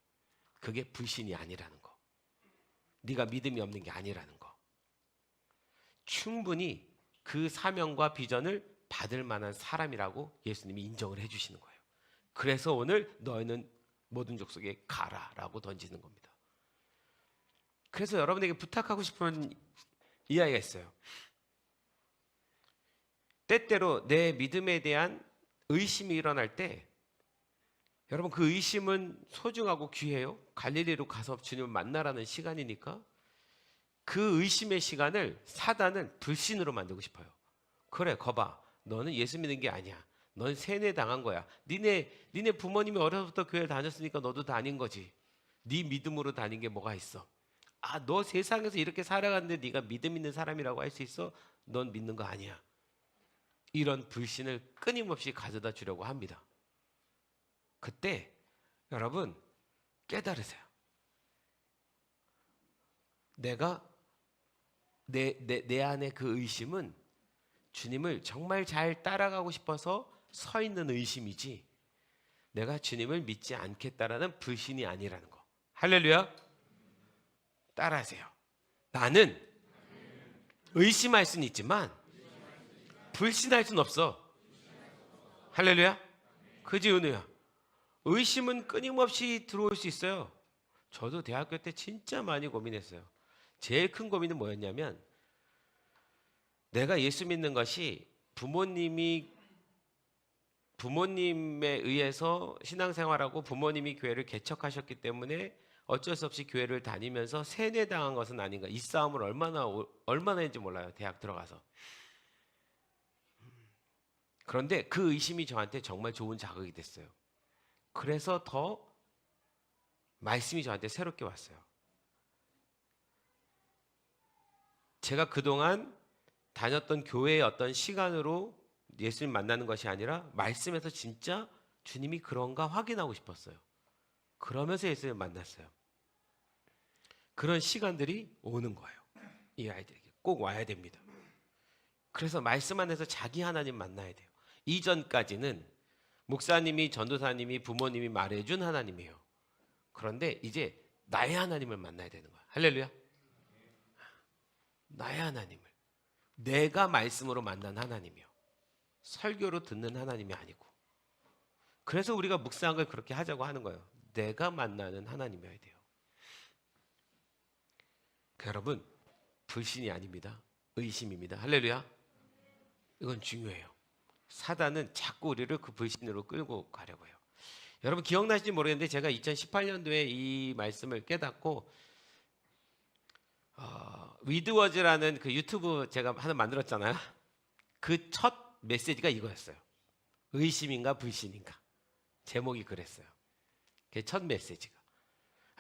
Speaker 1: 그게 불신이 아니라는 거. 네가 믿음이 없는 게 아니라는 거. 충분히 그 사명과 비전을 받을 만한 사람이라고 예수님이 인정을 해주시는 거예요. 그래서 오늘 너희는 모든 족속에 가라라고 던지는 겁니다. 그래서 여러분에게 부탁하고 싶은 이야기가 있어요. 때때로 내 믿음에 대한 의심이 일어날 때 여러분 그 의심은 소중하고 귀해요. 갈릴리로 가서 주님을 만나라는 시간이니까 그 의심의 시간을 사단은 불신으로 만들고 싶어요. 그래 거봐 너는 예수 믿는 게 아니야. 넌 세뇌 당한 거야. 니네 부모님이 어려서부터 교회 다녔으니까 너도 다닌 거지. 네 믿음으로 다닌 게 뭐가 있어. 아, 너 세상에서 이렇게 살아갔는데 네가 믿음 있는 사람이라고 할 수 있어? 넌 믿는 거 아니야. 이런 불신을 끊임없이 가져다 주려고 합니다. 그때 여러분 깨달으세요. 내가 내 안에 그 의심은 주님을 정말 잘 따라가고 싶어서 서 있는 의심이지 내가 주님을 믿지 않겠다라는 불신이 아니라는 거. 할렐루야. 따라하세요. 나는 의심할 수는 있지만 불신할 수는 없어. 할렐루야. 그지 은우야. 의심은 끊임없이 들어올 수 있어요. 저도 대학교 때 진짜 많이 고민했어요. 제일 큰 고민은 뭐였냐면 내가 예수 믿는 것이 부모님에 의해서 신앙생활하고 부모님이 교회를 개척하셨기 때문에 어쩔 수 없이 교회를 다니면서 세뇌당한 것은 아닌가. 이 싸움을 얼마나 했는지 몰라요. 대학 들어가서. 그런데 그 의심이 저한테 정말 좋은 자극이 됐어요. 그래서 더 말씀이 저한테 새롭게 왔어요. 제가 그동안 다녔던 교회의 어떤 시간으로 예수님 만나는 것이 아니라 말씀에서 진짜 주님이 그런가 확인하고 싶었어요. 그러면서 예수님을 만났어요. 그런 시간들이 오는 거예요. 이 아이들에게 꼭 와야 됩니다. 그래서 말씀 안에서 자기 하나님 만나야 돼요. 이전까지는 목사님이, 전도사님이, 부모님이 말해준 하나님이에요. 그런데 이제 나의 하나님을 만나야 되는 거야. 할렐루야. 나의 하나님을 내가 말씀으로 만난 하나님이요. 설교로 듣는 하나님이 아니고. 그래서 우리가 묵상을 그렇게 하자고 하는 거예요. 내가 만나는 하나님이어야 돼요. 여러분 불신이 아닙니다. 의심입니다. 할렐루야. 이건 중요해요. 사단은 자꾸 우리를 그 불신으로 끌고 가려고 해요. 여러분 기억나실지 모르겠는데 제가 2018년도에 이 말씀을 깨닫고 위드워즈라는 그 유튜브 제가 하나 만들었잖아요. 그 첫 메시지가 이거였어요. 의심인가 불신인가. 제목이 그랬어요. 그게 첫 메시지가.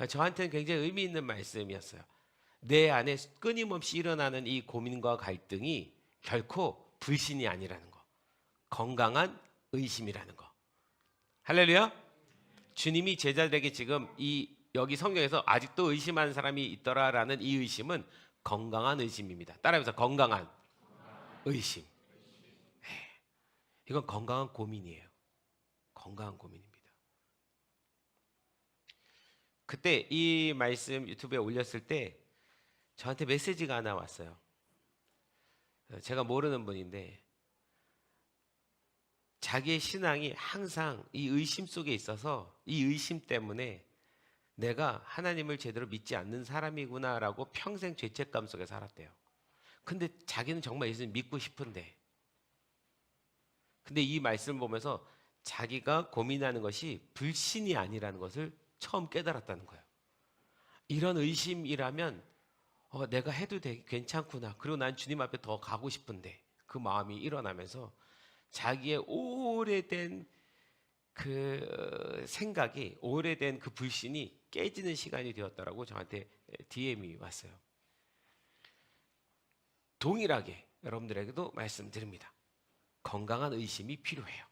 Speaker 1: 저한테는 굉장히 의미 있는 말씀이었어요. 내 안에 끊임없이 일어나는 이 고민과 갈등이 결코 불신이 아니라는 거. 건강한 의심이라는 거. 할렐루야. 주님이 제자들에게 지금 여기 성경에서 아직도 의심하는 사람이 있더라라는 이 의심은 건강한 의심입니다. 따라해보세요. 건강한 의심. 이건 건강한 고민이에요. 건강한 고민입니다. 그때 이 말씀 유튜브에 올렸을 때 저한테 메시지가 하나 왔어요. 제가 모르는 분인데 자기의 신앙이 항상 이 의심 속에 있어서 이 의심 때문에 내가 하나님을 제대로 믿지 않는 사람이구나라고 평생 죄책감 속에 살았대요. 근데 자기는 정말 예수님 믿고 싶은데 근데 이 말씀을 보면서 자기가 고민하는 것이 불신이 아니라는 것을 처음 깨달았다는 거예요. 이런 의심이라면 내가 해도 괜찮구나. 그리고 난 주님 앞에 더 가고 싶은데 그 마음이 일어나면서 자기의 오래된 그 생각이 오래된 그 불신이 깨지는 시간이 되었다라고 저한테 DM이 왔어요. 동일하게 여러분들에게도 말씀드립니다. 건강한 의심이 필요해요.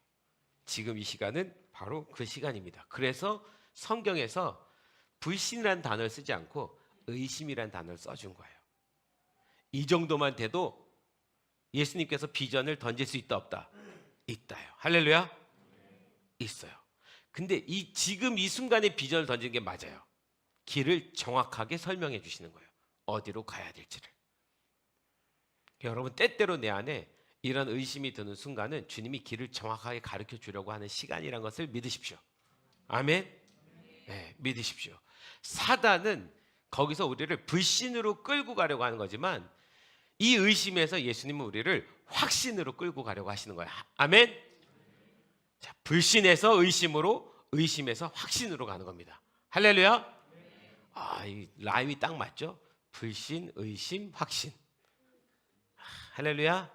Speaker 1: 지금 이 시간은 바로 그 시간입니다. 그래서 성경에서 불신이라는 단어를 쓰지 않고 의심이라는 단어를 써준 거예요. 이 정도만 돼도 예수님께서 비전을 던질 수 있다 없다? 있다요. 할렐루야. 있어요. 근데 지금 이 순간에 비전을 던지는 게 맞아요. 길을 정확하게 설명해 주시는 거예요. 어디로 가야 될지를. 여러분, 때때로 내 안에 이런 의심이 드는 순간은 주님이 길을 정확하게 가르쳐 주려고 하는 시간이란 것을 믿으십시오. 아멘. 네, 믿으십시오. 사단은 거기서 우리를 불신으로 끌고 가려고 하는 거지만 이 의심에서 예수님은 우리를 확신으로 끌고 가려고 하시는 거예요. 아멘. 자, 불신에서 의심으로, 의심에서 확신으로 가는 겁니다. 할렐루야. 이 라임이 딱 맞죠? 불신, 의심, 확신. 할렐루야.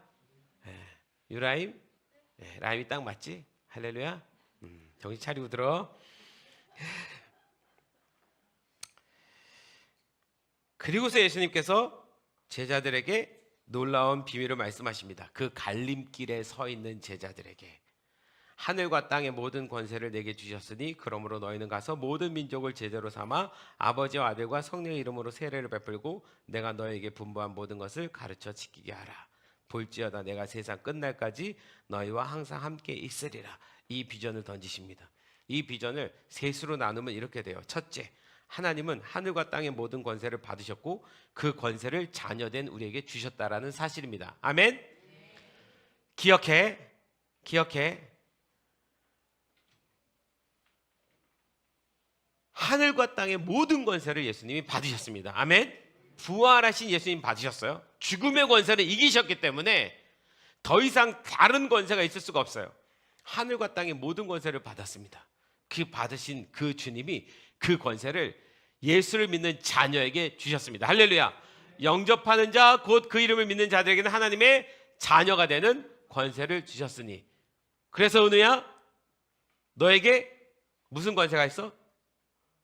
Speaker 1: 유라임, 라임이 딱 맞지? 할렐루야. 정신 차리고 들어. 그리고서 예수님께서 제자들에게 놀라운 비밀을 말씀하십니다. 그 갈림길에 서 있는 제자들에게 하늘과 땅의 모든 권세를 내게 주셨으니 그러므로 너희는 가서 모든 민족을 제자로 삼아 아버지와 아들과 성령의 이름으로 세례를 베풀고 내가 너희에게 분부한 모든 것을 가르쳐 지키게 하라. 볼지어다 내가 세상 끝날까지 너희와 항상 함께 있으리라. 이 비전을 던지십니다. 이 비전을 셋으로 나누면 이렇게 돼요. 첫째, 하나님은 하늘과 땅의 모든 권세를 받으셨고 그 권세를 자녀된 우리에게 주셨다라는 사실입니다. 아멘. 기억해. 하늘과 땅의 모든 권세를 예수님이 받으셨습니다. 아멘. 부활하신 예수님 받으셨어요. 죽음의 권세를 이기셨기 때문에 더 이상 다른 권세가 있을 수가 없어요. 하늘과 땅의 모든 권세를 받았습니다. 그 받으신 그 주님이 그 권세를 예수를 믿는 자녀에게 주셨습니다. 할렐루야. 영접하는 자 곧 그 이름을 믿는 자들에게는 하나님의 자녀가 되는 권세를 주셨으니. 그래서 은우야, 너에게 무슨 권세가 있어?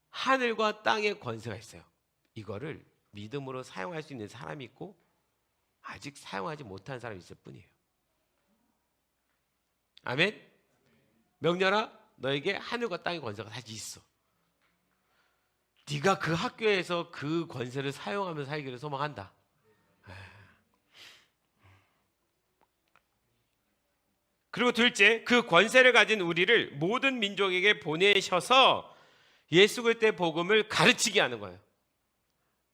Speaker 1: 하늘과 땅의 권세가 있어요. 이거를 믿음으로 사용할 수 있는 사람이 있고 아직 사용하지 못한 사람이 있을 뿐이에요. 아멘. 명렬아, 너에게 하늘과 땅의 권세가 다시 있어. 네가 그 학교에서 그 권세를 사용하면서 살기를 소망한다. 그리고 둘째, 그 권세를 가진 우리를 모든 민족에게 보내셔서 예수 그리스도의 복음을 가르치게 하는 거예요.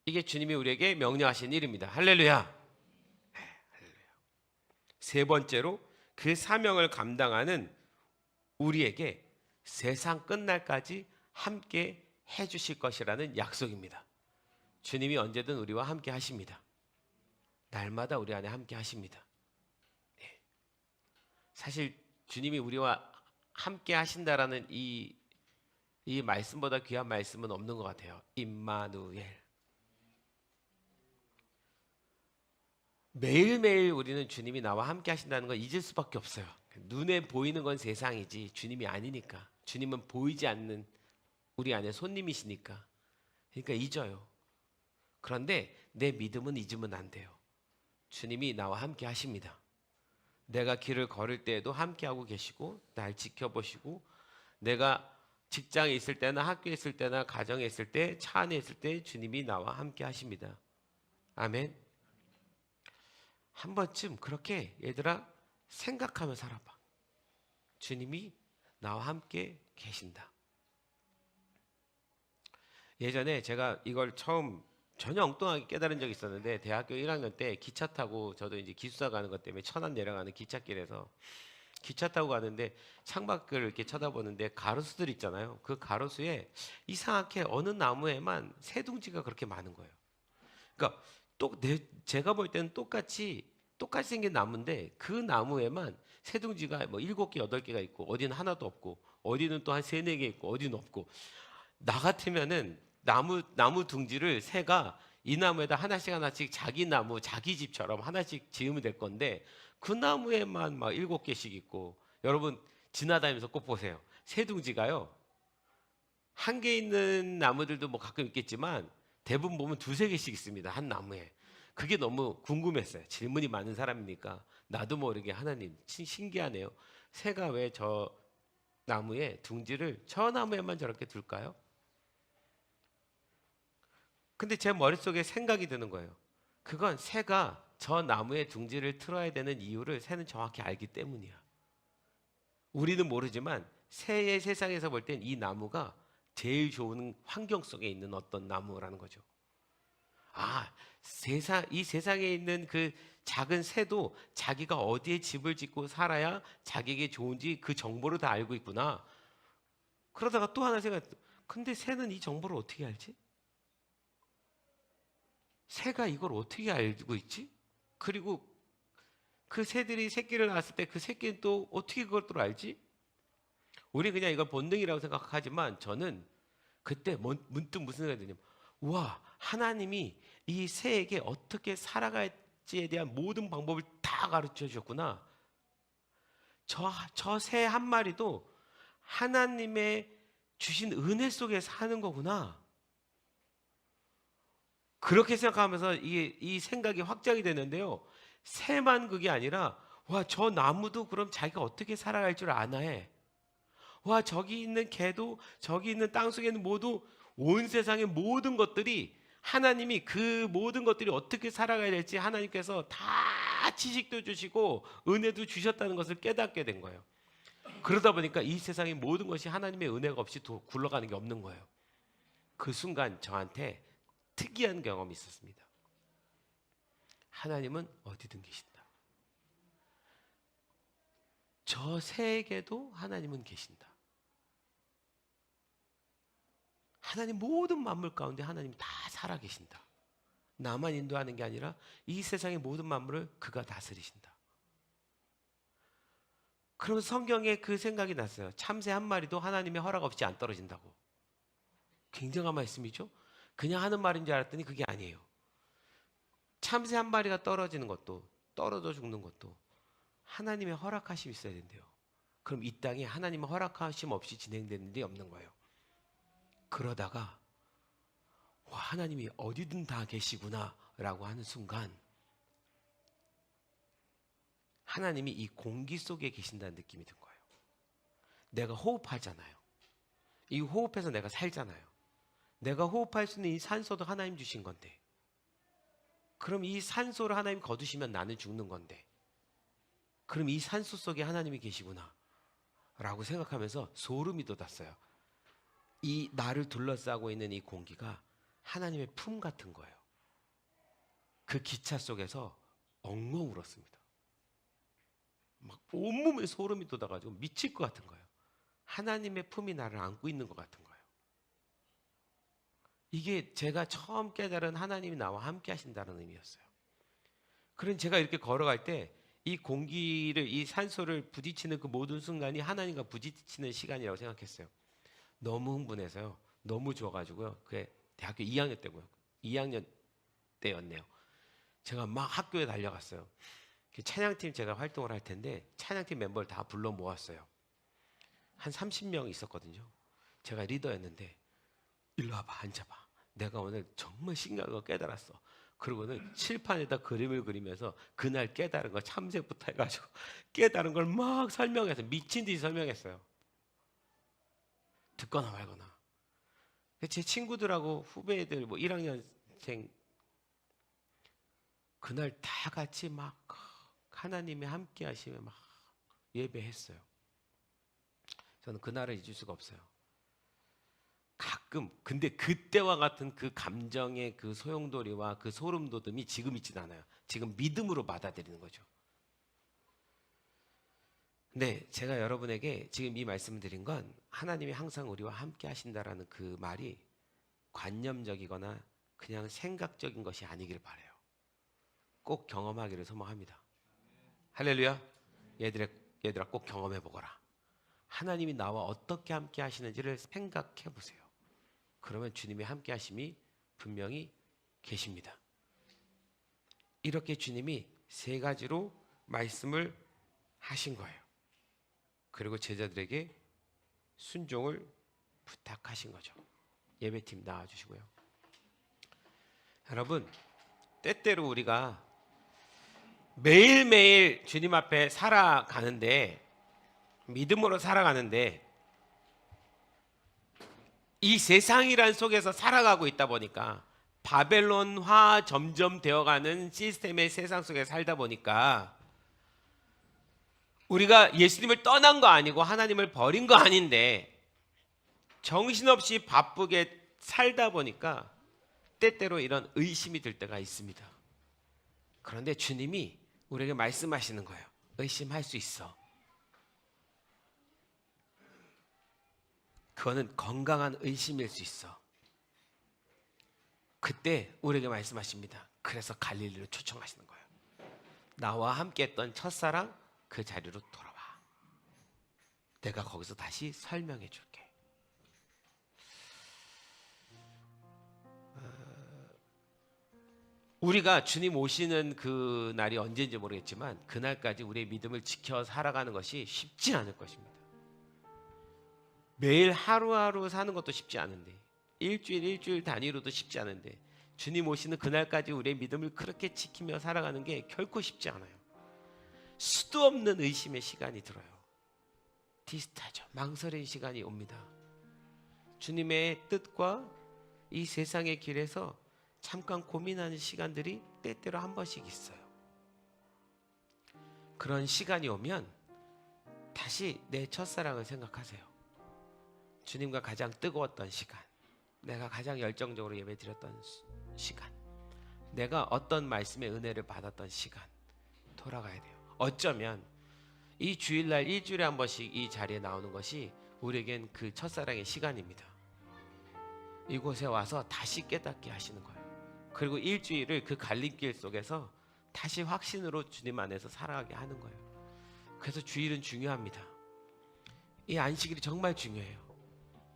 Speaker 1: 이게 주님이 우리에게 명령하신 일입니다. 할렐루야. 세 번째로, 그 사명을 감당하는 우리에게 세상 끝날까지 함께 해주실 것이라는 약속입니다. 주님이 언제든 우리와 함께 하십니다. 날마다 우리 안에 함께 하십니다. 사실 주님이 우리와 함께 하신다라는 이 말씀보다 귀한 말씀은 없는 것 같아요. 임마누엘. 매일매일 우리는 주님이 나와 함께 하신다는 걸 잊을 수밖에 없어요. 눈에 보이는 건 세상이지 주님이 아니니까. 주님은 보이지 않는 우리 안에 손님이시니까. 그러니까 잊어요. 그런데 내 믿음은 잊으면 안 돼요. 주님이 나와 함께 하십니다. 내가 길을 걸을 때에도 함께하고 계시고 날 지켜보시고, 내가 직장에 있을 때나 학교에 있을 때나 가정에 있을 때, 차 안에 있을 때 주님이 나와 함께 하십니다. 아멘. 한 번쯤 그렇게 얘들아 생각하며 살아봐. 주님이 나와 함께 계신다. 예전에 제가 이걸 처음 전혀 엉뚱하게 깨달은 적이 있었는데, 대학교 1학년 때 기차 타고, 저도 이제 기숙사 가는 것 때문에 천안 내려가는 기찻길에서 기차 타고 가는데 창밖을 이렇게 쳐다보는데 가로수들 있잖아요. 그 가로수에 이상하게 어느 나무에만 새둥지가 그렇게 많은 거예요. 그러니까 제가 볼 때는 똑같이 생긴 나무인데 그 나무에만 새둥지가 뭐 7개, 8개가 있고, 어디는 하나도 없고, 어디는 또 한 3, 4개 있고, 어디는 없고. 나 같으면은 나무 둥지를 새가 이 나무에다 하나씩 자기 나무, 자기 집처럼 하나씩 지으면 될 건데, 그 나무에만 막 7개씩 있고. 여러분 지나다니면서 꼭 보세요. 새둥지가요, 한 개 있는 나무들도 뭐 가끔 있겠지만 대부분 보면 2, 3개씩 있습니다. 한 나무에. 그게 너무 궁금했어요. 질문이 많은 사람이니까. 나도 모르게 하나님 신기하네요. 새가 왜 저 나무에 둥지를 저 나무에만 저렇게 둘까요? 근데 제 머릿속에 생각이 드는 거예요. 그건 새가 저 나무의 둥지를 틀어야 되는 이유를 새는 정확히 알기 때문이야. 우리는 모르지만 새의 세상에서 볼 땐 이 나무가 제일 좋은 환경 속에 있는 어떤 나무라는 거죠. 이 세상에 있는 그 작은 새도 자기가 어디에 집을 짓고 살아야 자기에게 좋은지 그 정보를 다 알고 있구나. 그러다가 또 하나 생각했어. 근데 새는 이 정보를 어떻게 알지? 새가 이걸 어떻게 알고 있지? 그리고 그 새들이 새끼를 낳았을 때 그 새끼는 또 어떻게 그것들을 알지? 우리 그냥 이걸 본능이라고 생각하지만 저는 그때 문득 무슨 생각이 드냐면, 우와, 하나님이 이 새에게 어떻게 살아갈지에 대한 모든 방법을 다 가르쳐 주셨구나. 저 새 한 마리도 하나님의 주신 은혜 속에 사는 거구나. 그렇게 생각하면서 이 생각이 확장이 되는데요. 새만 그게 아니라, 와, 저 나무도 그럼 자기가 어떻게 살아갈 줄 아나 해. 와, 저기 있는 개도, 저기 있는 땅 속에 있는 모두, 온 세상의 모든 것들이 하나님이 그 모든 것들이 어떻게 살아가야 될지 하나님께서 다 지식도 주시고 은혜도 주셨다는 것을 깨닫게 된 거예요. 그러다 보니까 이 세상의 모든 것이 하나님의 은혜가 없이 굴러가는 게 없는 거예요. 그 순간 저한테 특이한 경험이 있었습니다. 하나님은 어디든 계신다. 저 새에게도 하나님은 계신다. 하나님 모든 만물 가운데 하나님이 다 살아계신다. 나만 인도하는 게 아니라 이 세상의 모든 만물을 그가 다스리신다. 그러면 성경에 그 생각이 났어요. 참새 한 마리도 하나님의 허락 없이 안 떨어진다고. 굉장한 말씀이죠. 그냥 하는 말인 줄 알았더니 그게 아니에요. 참새 한 마리가 떨어지는 것도, 떨어져 죽는 것도 하나님의 허락하심이 있어야 된대요. 그럼 이 땅에 하나님의 허락하심 없이 진행되는 일이 없는 거예요. 그러다가 와, 하나님이 어디든 다 계시구나 라고 하는 순간 하나님이 이 공기 속에 계신다는 느낌이 든 거예요. 내가 호흡하잖아요. 이 호흡해서 내가 살잖아요. 내가 호흡할 수 있는 이 산소도 하나님 주신 건데, 그럼 이 산소를 하나님 거두시면 나는 죽는 건데, 그럼 이 산소 속에 하나님이 계시구나 라고 생각하면서 소름이 돋았어요. 이 나를 둘러싸고 있는 이 공기가 하나님의 품 같은 거예요. 그 기차 속에서 엉엉 울었습니다. 막 온몸에 소름이 돋아가지고 미칠 것 같은 거예요. 하나님의 품이 나를 안고 있는 것 같은 거예요. 이게 제가 처음 깨달은 하나님이 나와 함께 하신다는 의미였어요. 그럼 제가 이렇게 걸어갈 때 이 공기를, 이 산소를 부딪히는 그 모든 순간이 하나님과 부딪히는 시간이라고 생각했어요. 너무 흥분해서요. 너무 좋아가지고요. 그게 대학교 2학년 때고요. 2학년 때였네요. 제가 막 학교에 달려갔어요. 찬양팀 제가 활동을 할 텐데 찬양팀 멤버를 다 불러 모았어요. 한 30명 있었거든요. 제가 리더였는데, 일로 와봐, 앉아봐. 내가 오늘 정말 신기한 거 깨달았어. 그러고는 칠판에다 그림을 그리면서 그날 깨달은 거 참새부터 해가지고 깨달은 걸 막 설명해서 미친 듯이 설명했어요. 듣거나 말거나. 제 친구들하고 후배들, 뭐 1학년생, 그날 다 같이 막 하나님의 함께 하심에 막 예배했어요. 저는 그날을 잊을 수가 없어요. 가끔, 근데 그때와 같은 그 감정의 그 소용돌이와 그 소름 돋음이 지금 있진 않아요. 지금 믿음으로 받아들이는 거죠. 근데 제가 여러분에게 지금 이 말씀을 드린 건 하나님이 항상 우리와 함께 하신다라는 그 말이 관념적이거나 그냥 생각적인 것이 아니길 바라요. 꼭 경험하기를 소망합니다. 할렐루야. 얘들아 꼭 경험해 보거라. 하나님이 나와 어떻게 함께 하시는지를 생각해 보세요. 그러면 주님의 함께 하심이 분명히 계십니다. 이렇게 주님이 세 가지로 말씀을 하신 거예요. 그리고 제자들에게 순종을 부탁하신 거죠. 예배팀 나와주시고요. 여러분, 때때로 우리가 매일매일 주님 앞에 살아가는데, 믿음으로 살아가는데, 이 세상이란 속에서 살아가고 있다 보니까 바벨론화 점점 되어가는 시스템의 세상 속에 살다 보니까 우리가 예수님을 떠난 거 아니고 하나님을 버린 거 아닌데 정신없이 바쁘게 살다 보니까 때때로 이런 의심이 들 때가 있습니다. 그런데 주님이 우리에게 말씀하시는 거예요. 의심할 수 있어. 그거는 건강한 의심일 수 있어. 그때 우리에게 말씀하십니다. 그래서 갈릴리로 초청하시는 거예요. 나와 함께 했던 첫사랑 그 자리로 돌아와. 내가 거기서 다시 설명해 줄게. 우리가 주님 오시는 그 날이 언제인지 모르겠지만 그날까지 우리의 믿음을 지켜 살아가는 것이 쉽지 않을 것입니다. 매일 하루하루 사는 것도 쉽지 않은데 일주일 단위로도 쉽지 않은데 주님 오시는 그날까지 우리의 믿음을 그렇게 지키며 살아가는 게 결코 쉽지 않아요. 수도 없는 의심의 시간이 들어요. 디스타죠. 망설이는 시간이 옵니다. 주님의 뜻과 이 세상의 길에서 잠깐 고민하는 시간들이 때때로 한 번씩 있어요. 그런 시간이 오면 다시 내 첫사랑을 생각하세요. 주님과 가장 뜨거웠던 시간, 내가 가장 열정적으로 예배드렸던 시간, 내가 어떤 말씀의 은혜를 받았던 시간 돌아가야 돼요. 어쩌면 이 주일날 일주일에 한 번씩 이 자리에 나오는 것이 우리에겐 그 첫사랑의 시간입니다. 이곳에 와서 다시 깨닫게 하시는 거예요. 그리고 일주일을 그 갈림길 속에서 다시 확신으로 주님 안에서 살아가게 하는 거예요. 그래서 주일은 중요합니다. 이 안식일이 정말 중요해요.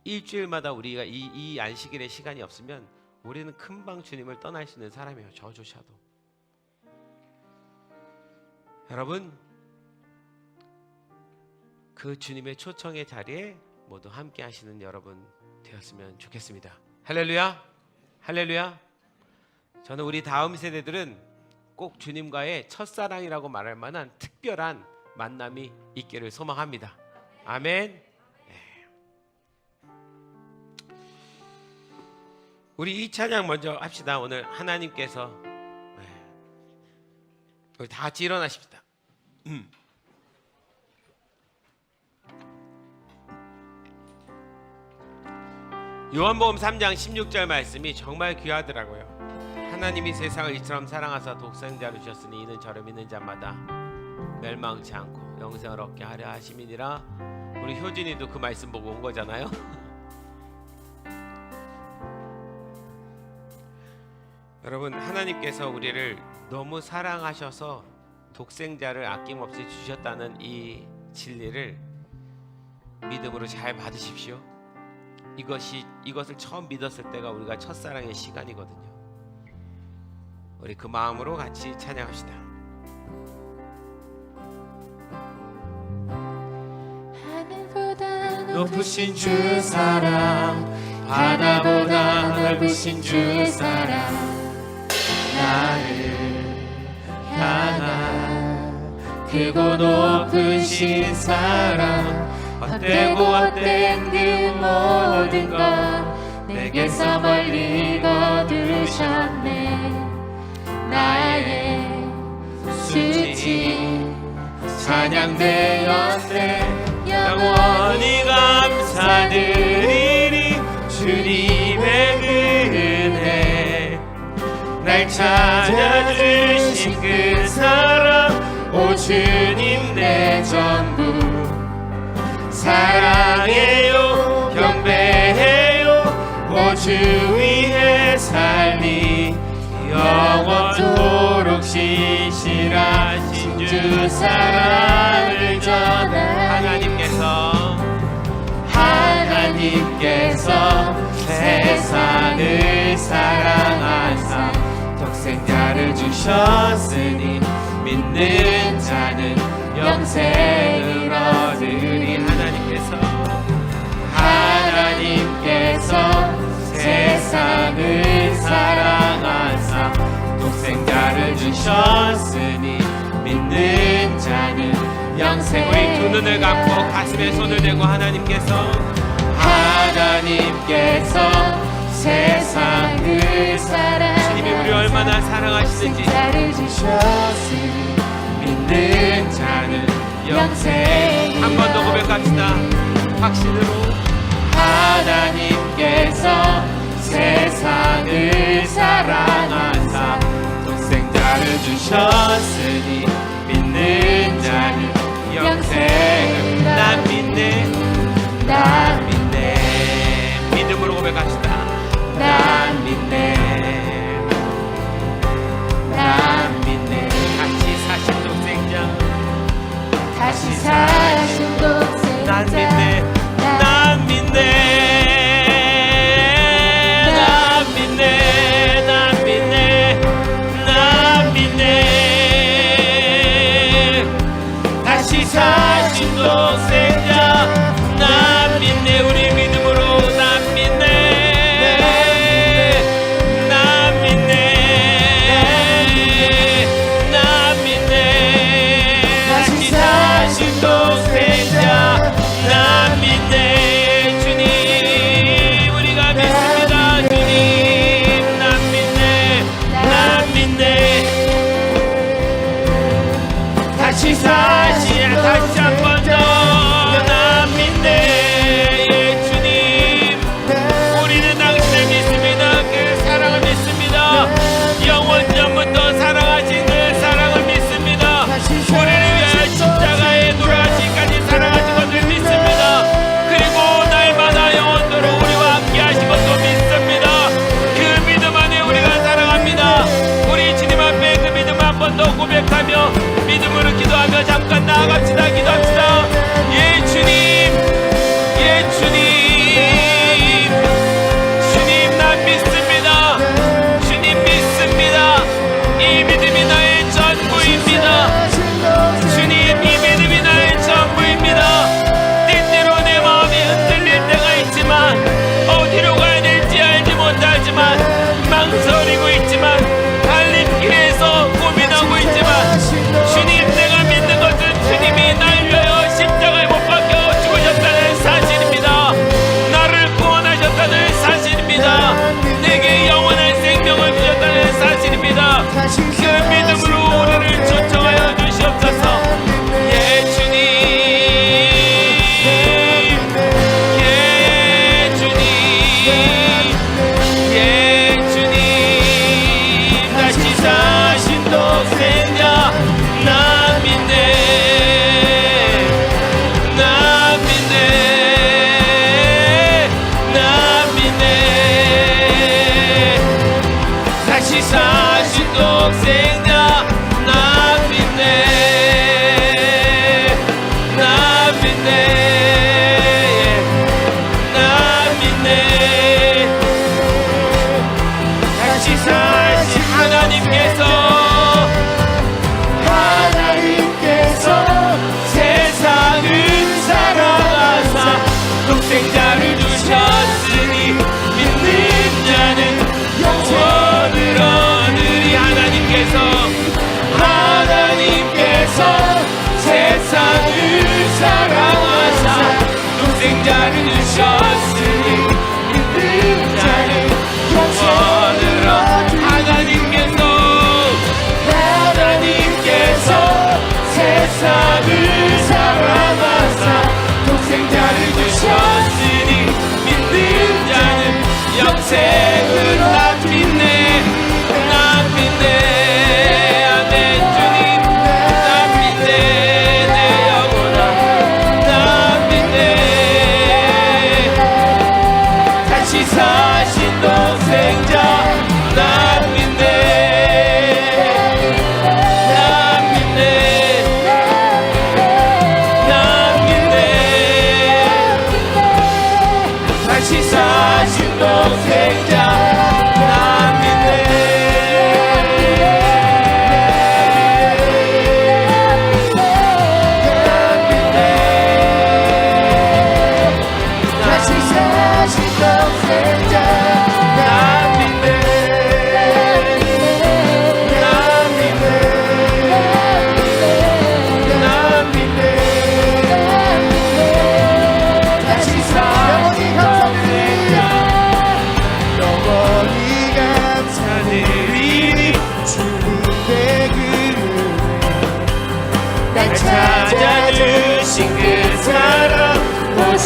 Speaker 1: 일주일마다 우리가 이 안식일의 시간이 없으면 우리는 금방 주님을 떠날 수 있는 사람이에요. 저조차도. 여러분, 그 주님의 초청의 자리에 모두 함께 하시는 여러분 되었으면 좋겠습니다. 할렐루야, 할렐루야. 저는 우리 다음 세대들은 꼭 주님과의 첫사랑이라고 말할 만한 특별한 만남이 있기를 소망합니다. 아멘. 네. 우리 이 찬양 먼저 합시다. 오늘 하나님께서 우리 다 같이 일어나십시다. 요한복음 3장 16절 말씀이 정말 귀하더라고요. 하나님이 세상을 이처럼 사랑하사 독생자를 주셨으니 이는 저를 믿는 자마다 멸망치 않고 영생을 얻게 하려 하심이니라. 우리 효진이도 그 말씀 보고 온 거잖아요. 여러분, 하나님께서 우리를 너무 사랑하셔서 독생자를 아낌없이 주셨다는 이 진리를 믿음으로 잘 받으십시오. 이것을 처음 믿었을 때가 우리가 첫사랑의 시간이거든요. 우리 그 마음으로 같이 찬양합시다.
Speaker 7: 하늘보다 높으신 주 사랑, 바다보다 넓으신 주 사랑, 나를 향한 크고 높으신 사랑, 헛되고 헛된 그 모든 것 내게서 멀리 거두셨네. 나의 수치 찬양되었네. 영원히 감사드리리 주님의 그 은혜, 날 찾아주신 그 사랑, 오 주님 내 전부 사랑해요 경배해요. 오 주 위에 살리 영원토록 신실하신 주 사랑을 전하. 하나님께서 세상을 사랑하사 독생자를 주셨으니 믿는 자는 영생을 얻으리. 하나님께서 세상을 사랑하사 독생자를 주셨으니 믿는 자는 영생.
Speaker 1: 우리 두 눈을 감고 가슴에 손을 대고 하나님께서
Speaker 7: 세상을 사랑
Speaker 1: 사랑하시는지
Speaker 7: 생사를 주셨으니 믿는 자는 영생.
Speaker 1: 한 번 더 고백합시다. 확신으로
Speaker 7: 하나님께서 세상을 사랑하사 독생자를 주셨으니 믿는 자는 영생을.
Speaker 1: 난 믿네
Speaker 7: 난
Speaker 1: 믿네 믿음으로 고백합시다. 난 믿네
Speaker 7: 난 믿네.
Speaker 1: 다시 사신 독생자
Speaker 7: 다시 사신 독생자.
Speaker 1: 난 믿네 난 믿네 난 믿네 난 믿네 난 믿네 다시 사신 독생자 난 믿네 우리 믿음으로 난 믿네 난 믿네 난 믿네 다시 사신 독생자 난 믿네 주님 우리가 믿습니다 주님 난 믿네 난 믿네 다시 사시 다시 한 번 더 난 믿네 예 주님 우리는 당신을 믿습니다 그 사랑을 믿습니다 영원 전부터 사랑하신 그 사랑을 믿습니다 우리를 위하여 십자가에 돌아가시기까지 사랑하신 것을 믿습니다 그리고 날마다 영원토록 우리와 함께 하신 것도 믿습니다 그 믿음 안에 우리가 사랑합니다 우리 주님 앞에 그 믿음 한 번 더 고백하며 믿음으로 기도하며 잠깐 나아갑시다 기도합시다 예 주님 예 주님 주님 난 믿습니다 주님 믿습니다 이 믿음이 나의 전부입니다 주님 이 믿음이 나의 전부입니다 때때로 내 마음이 흔들릴 때가 있지만 어디로 가야 될지 알지 못하지만 망설이고 있지만 갈림길에서 고민하고 있지만 주님 내가 믿는 것은 주님이 날 위하여 십자가에 못 박혀 죽으셨다는 사실입니다 나를 구원하셨다는 사실입니다 내게 영원한 생명을 주셨다는 사실입니다 그 믿음으로 우리를 초청하여 주시옵소서 예 주님 예 주님 예 주님 다시 사신 독생자 난 믿네 난 믿네 난 믿네 다시 사신 독생자 난 믿네 난 믿네 난 믿네 다시 사신 하나님께서 세상을 사랑하사 독생자를 주셨으니 믿는 자는 영원을 얻으리 하나님께서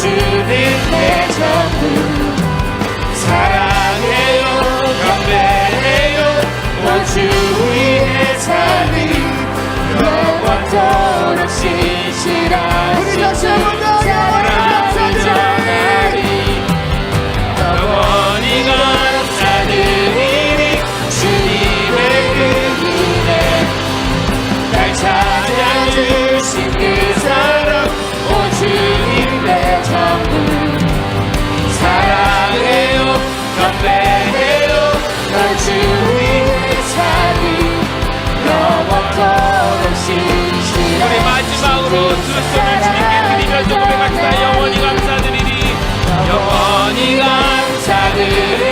Speaker 7: 주는 내 전부 사랑해요 경배해요 오 주 위에 살리 영원토록 신실하신 사랑을 전하리 영원히 감사드리니 주님의 그 은혜 날 찾아주신 그 사랑 오 주님 내 전부 사랑해요 경배해요 주 위에 살리 영원토록 신실하신
Speaker 1: 우리 마지막으로 두 손을 주님께 드리면서 고백합시다. 영원히 감사드리니 영원히
Speaker 7: 감사드리니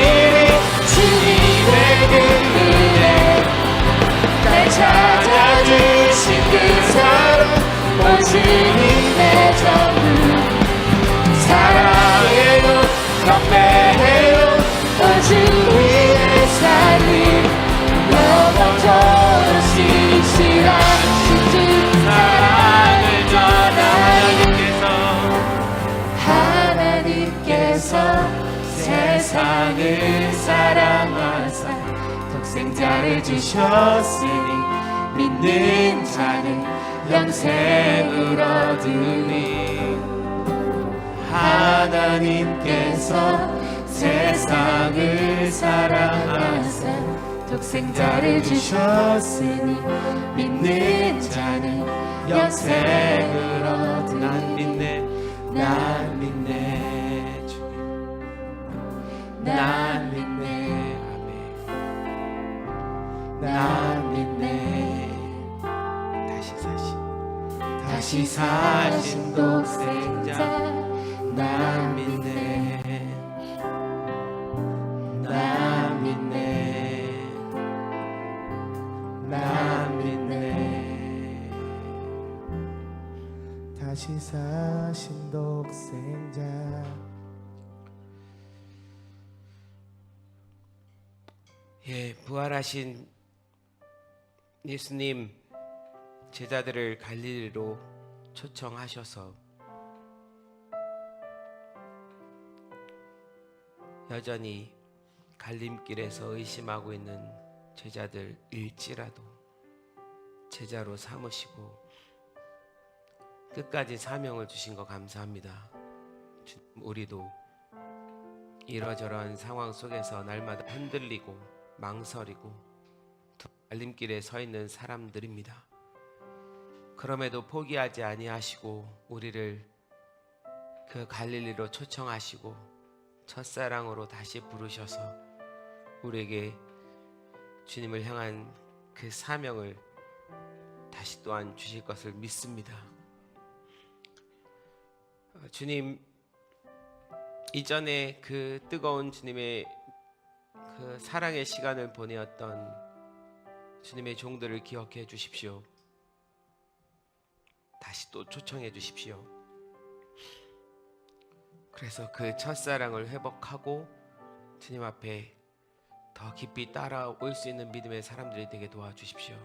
Speaker 7: 주님의 그 은혜 날 찾아주신 그 사랑 오 주님 내 전부 사랑해요 경배해요 오 주 위에 살리 영원토록 신실하신 주
Speaker 1: 사랑을 전하나님께서
Speaker 7: 하나님께서 세상을 사랑하사 독생자를 주셨으니 믿는 자는 영생을 얻으니 하나님께서 세상을 사랑하사 독생자를 주셨으니 믿는 자는 영생을 얻으니
Speaker 1: 난 믿네
Speaker 7: 난 믿네 주님 난 믿네
Speaker 1: 아멘.
Speaker 7: 난 믿네
Speaker 1: 다시 사신
Speaker 7: 독생자
Speaker 1: 난 믿네
Speaker 7: 난 믿네 난 믿네 다시 사신 독생자
Speaker 1: 예, 부활하신 예수님 제자들을 갈릴리로 초청하셔서 여전히 갈림길에서 의심하고 있는 제자들일지라도 제자로 삼으시고 끝까지 사명을 주신 거 감사합니다. 우리도 이러저러한 상황 속에서 날마다 흔들리고 망설이고 갈림길에 서 있는 사람들입니다. 그럼에도 포기하지 아니하시고 우리를 그 갈릴리로 초청하시고 첫사랑으로 다시 부르셔서 우리에게 주님을 향한 그 사명을 다시 또한 주실 것을 믿습니다. 주님, 이전에 그 뜨거운 주님의 그 사랑의 시간을 보내었던 주님의 종들을 기억해 주십시오. 다시 또 초청해 주십시오. 그래서 그 첫사랑을 회복하고 주님 앞에 더 깊이 따라올 수 있는 믿음의 사람들이 되게 도와주십시오.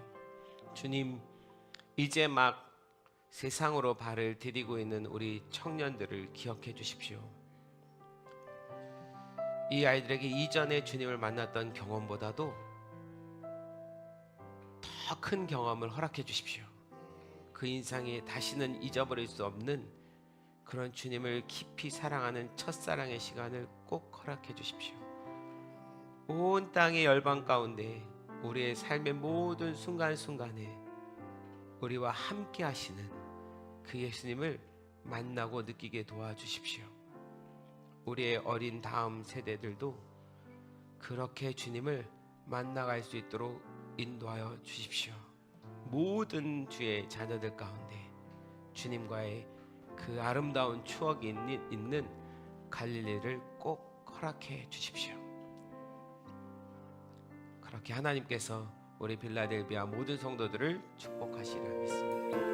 Speaker 1: 주님, 이제 막 세상으로 발을 디디고 있는 우리 청년들을 기억해 주십시오. 이 아이들에게 이전에 주님을 만났던 경험보다도 더 큰 경험을 허락해 주십시오. 그 인상에 다시는 잊어버릴 수 없는 그런 주님을 깊이 사랑하는 첫사랑의 시간을 꼭 허락해 주십시오. 온 땅의 열방 가운데 우리의 삶의 모든 순간순간에 우리와 함께 하시는 그 예수님을 만나고 느끼게 도와주십시오. 우리의 어린 다음 세대들도 그렇게 주님을 만나갈 수 있도록 인도하여 주십시오. 모든 주의 자녀들 가운데 주님과의 그 아름다운 추억이 있는 갈릴리를 꼭 허락해 주십시오. 그렇게 하나님께서 우리 빌라델비아 모든 성도들을 축복하시리라 믿습니다.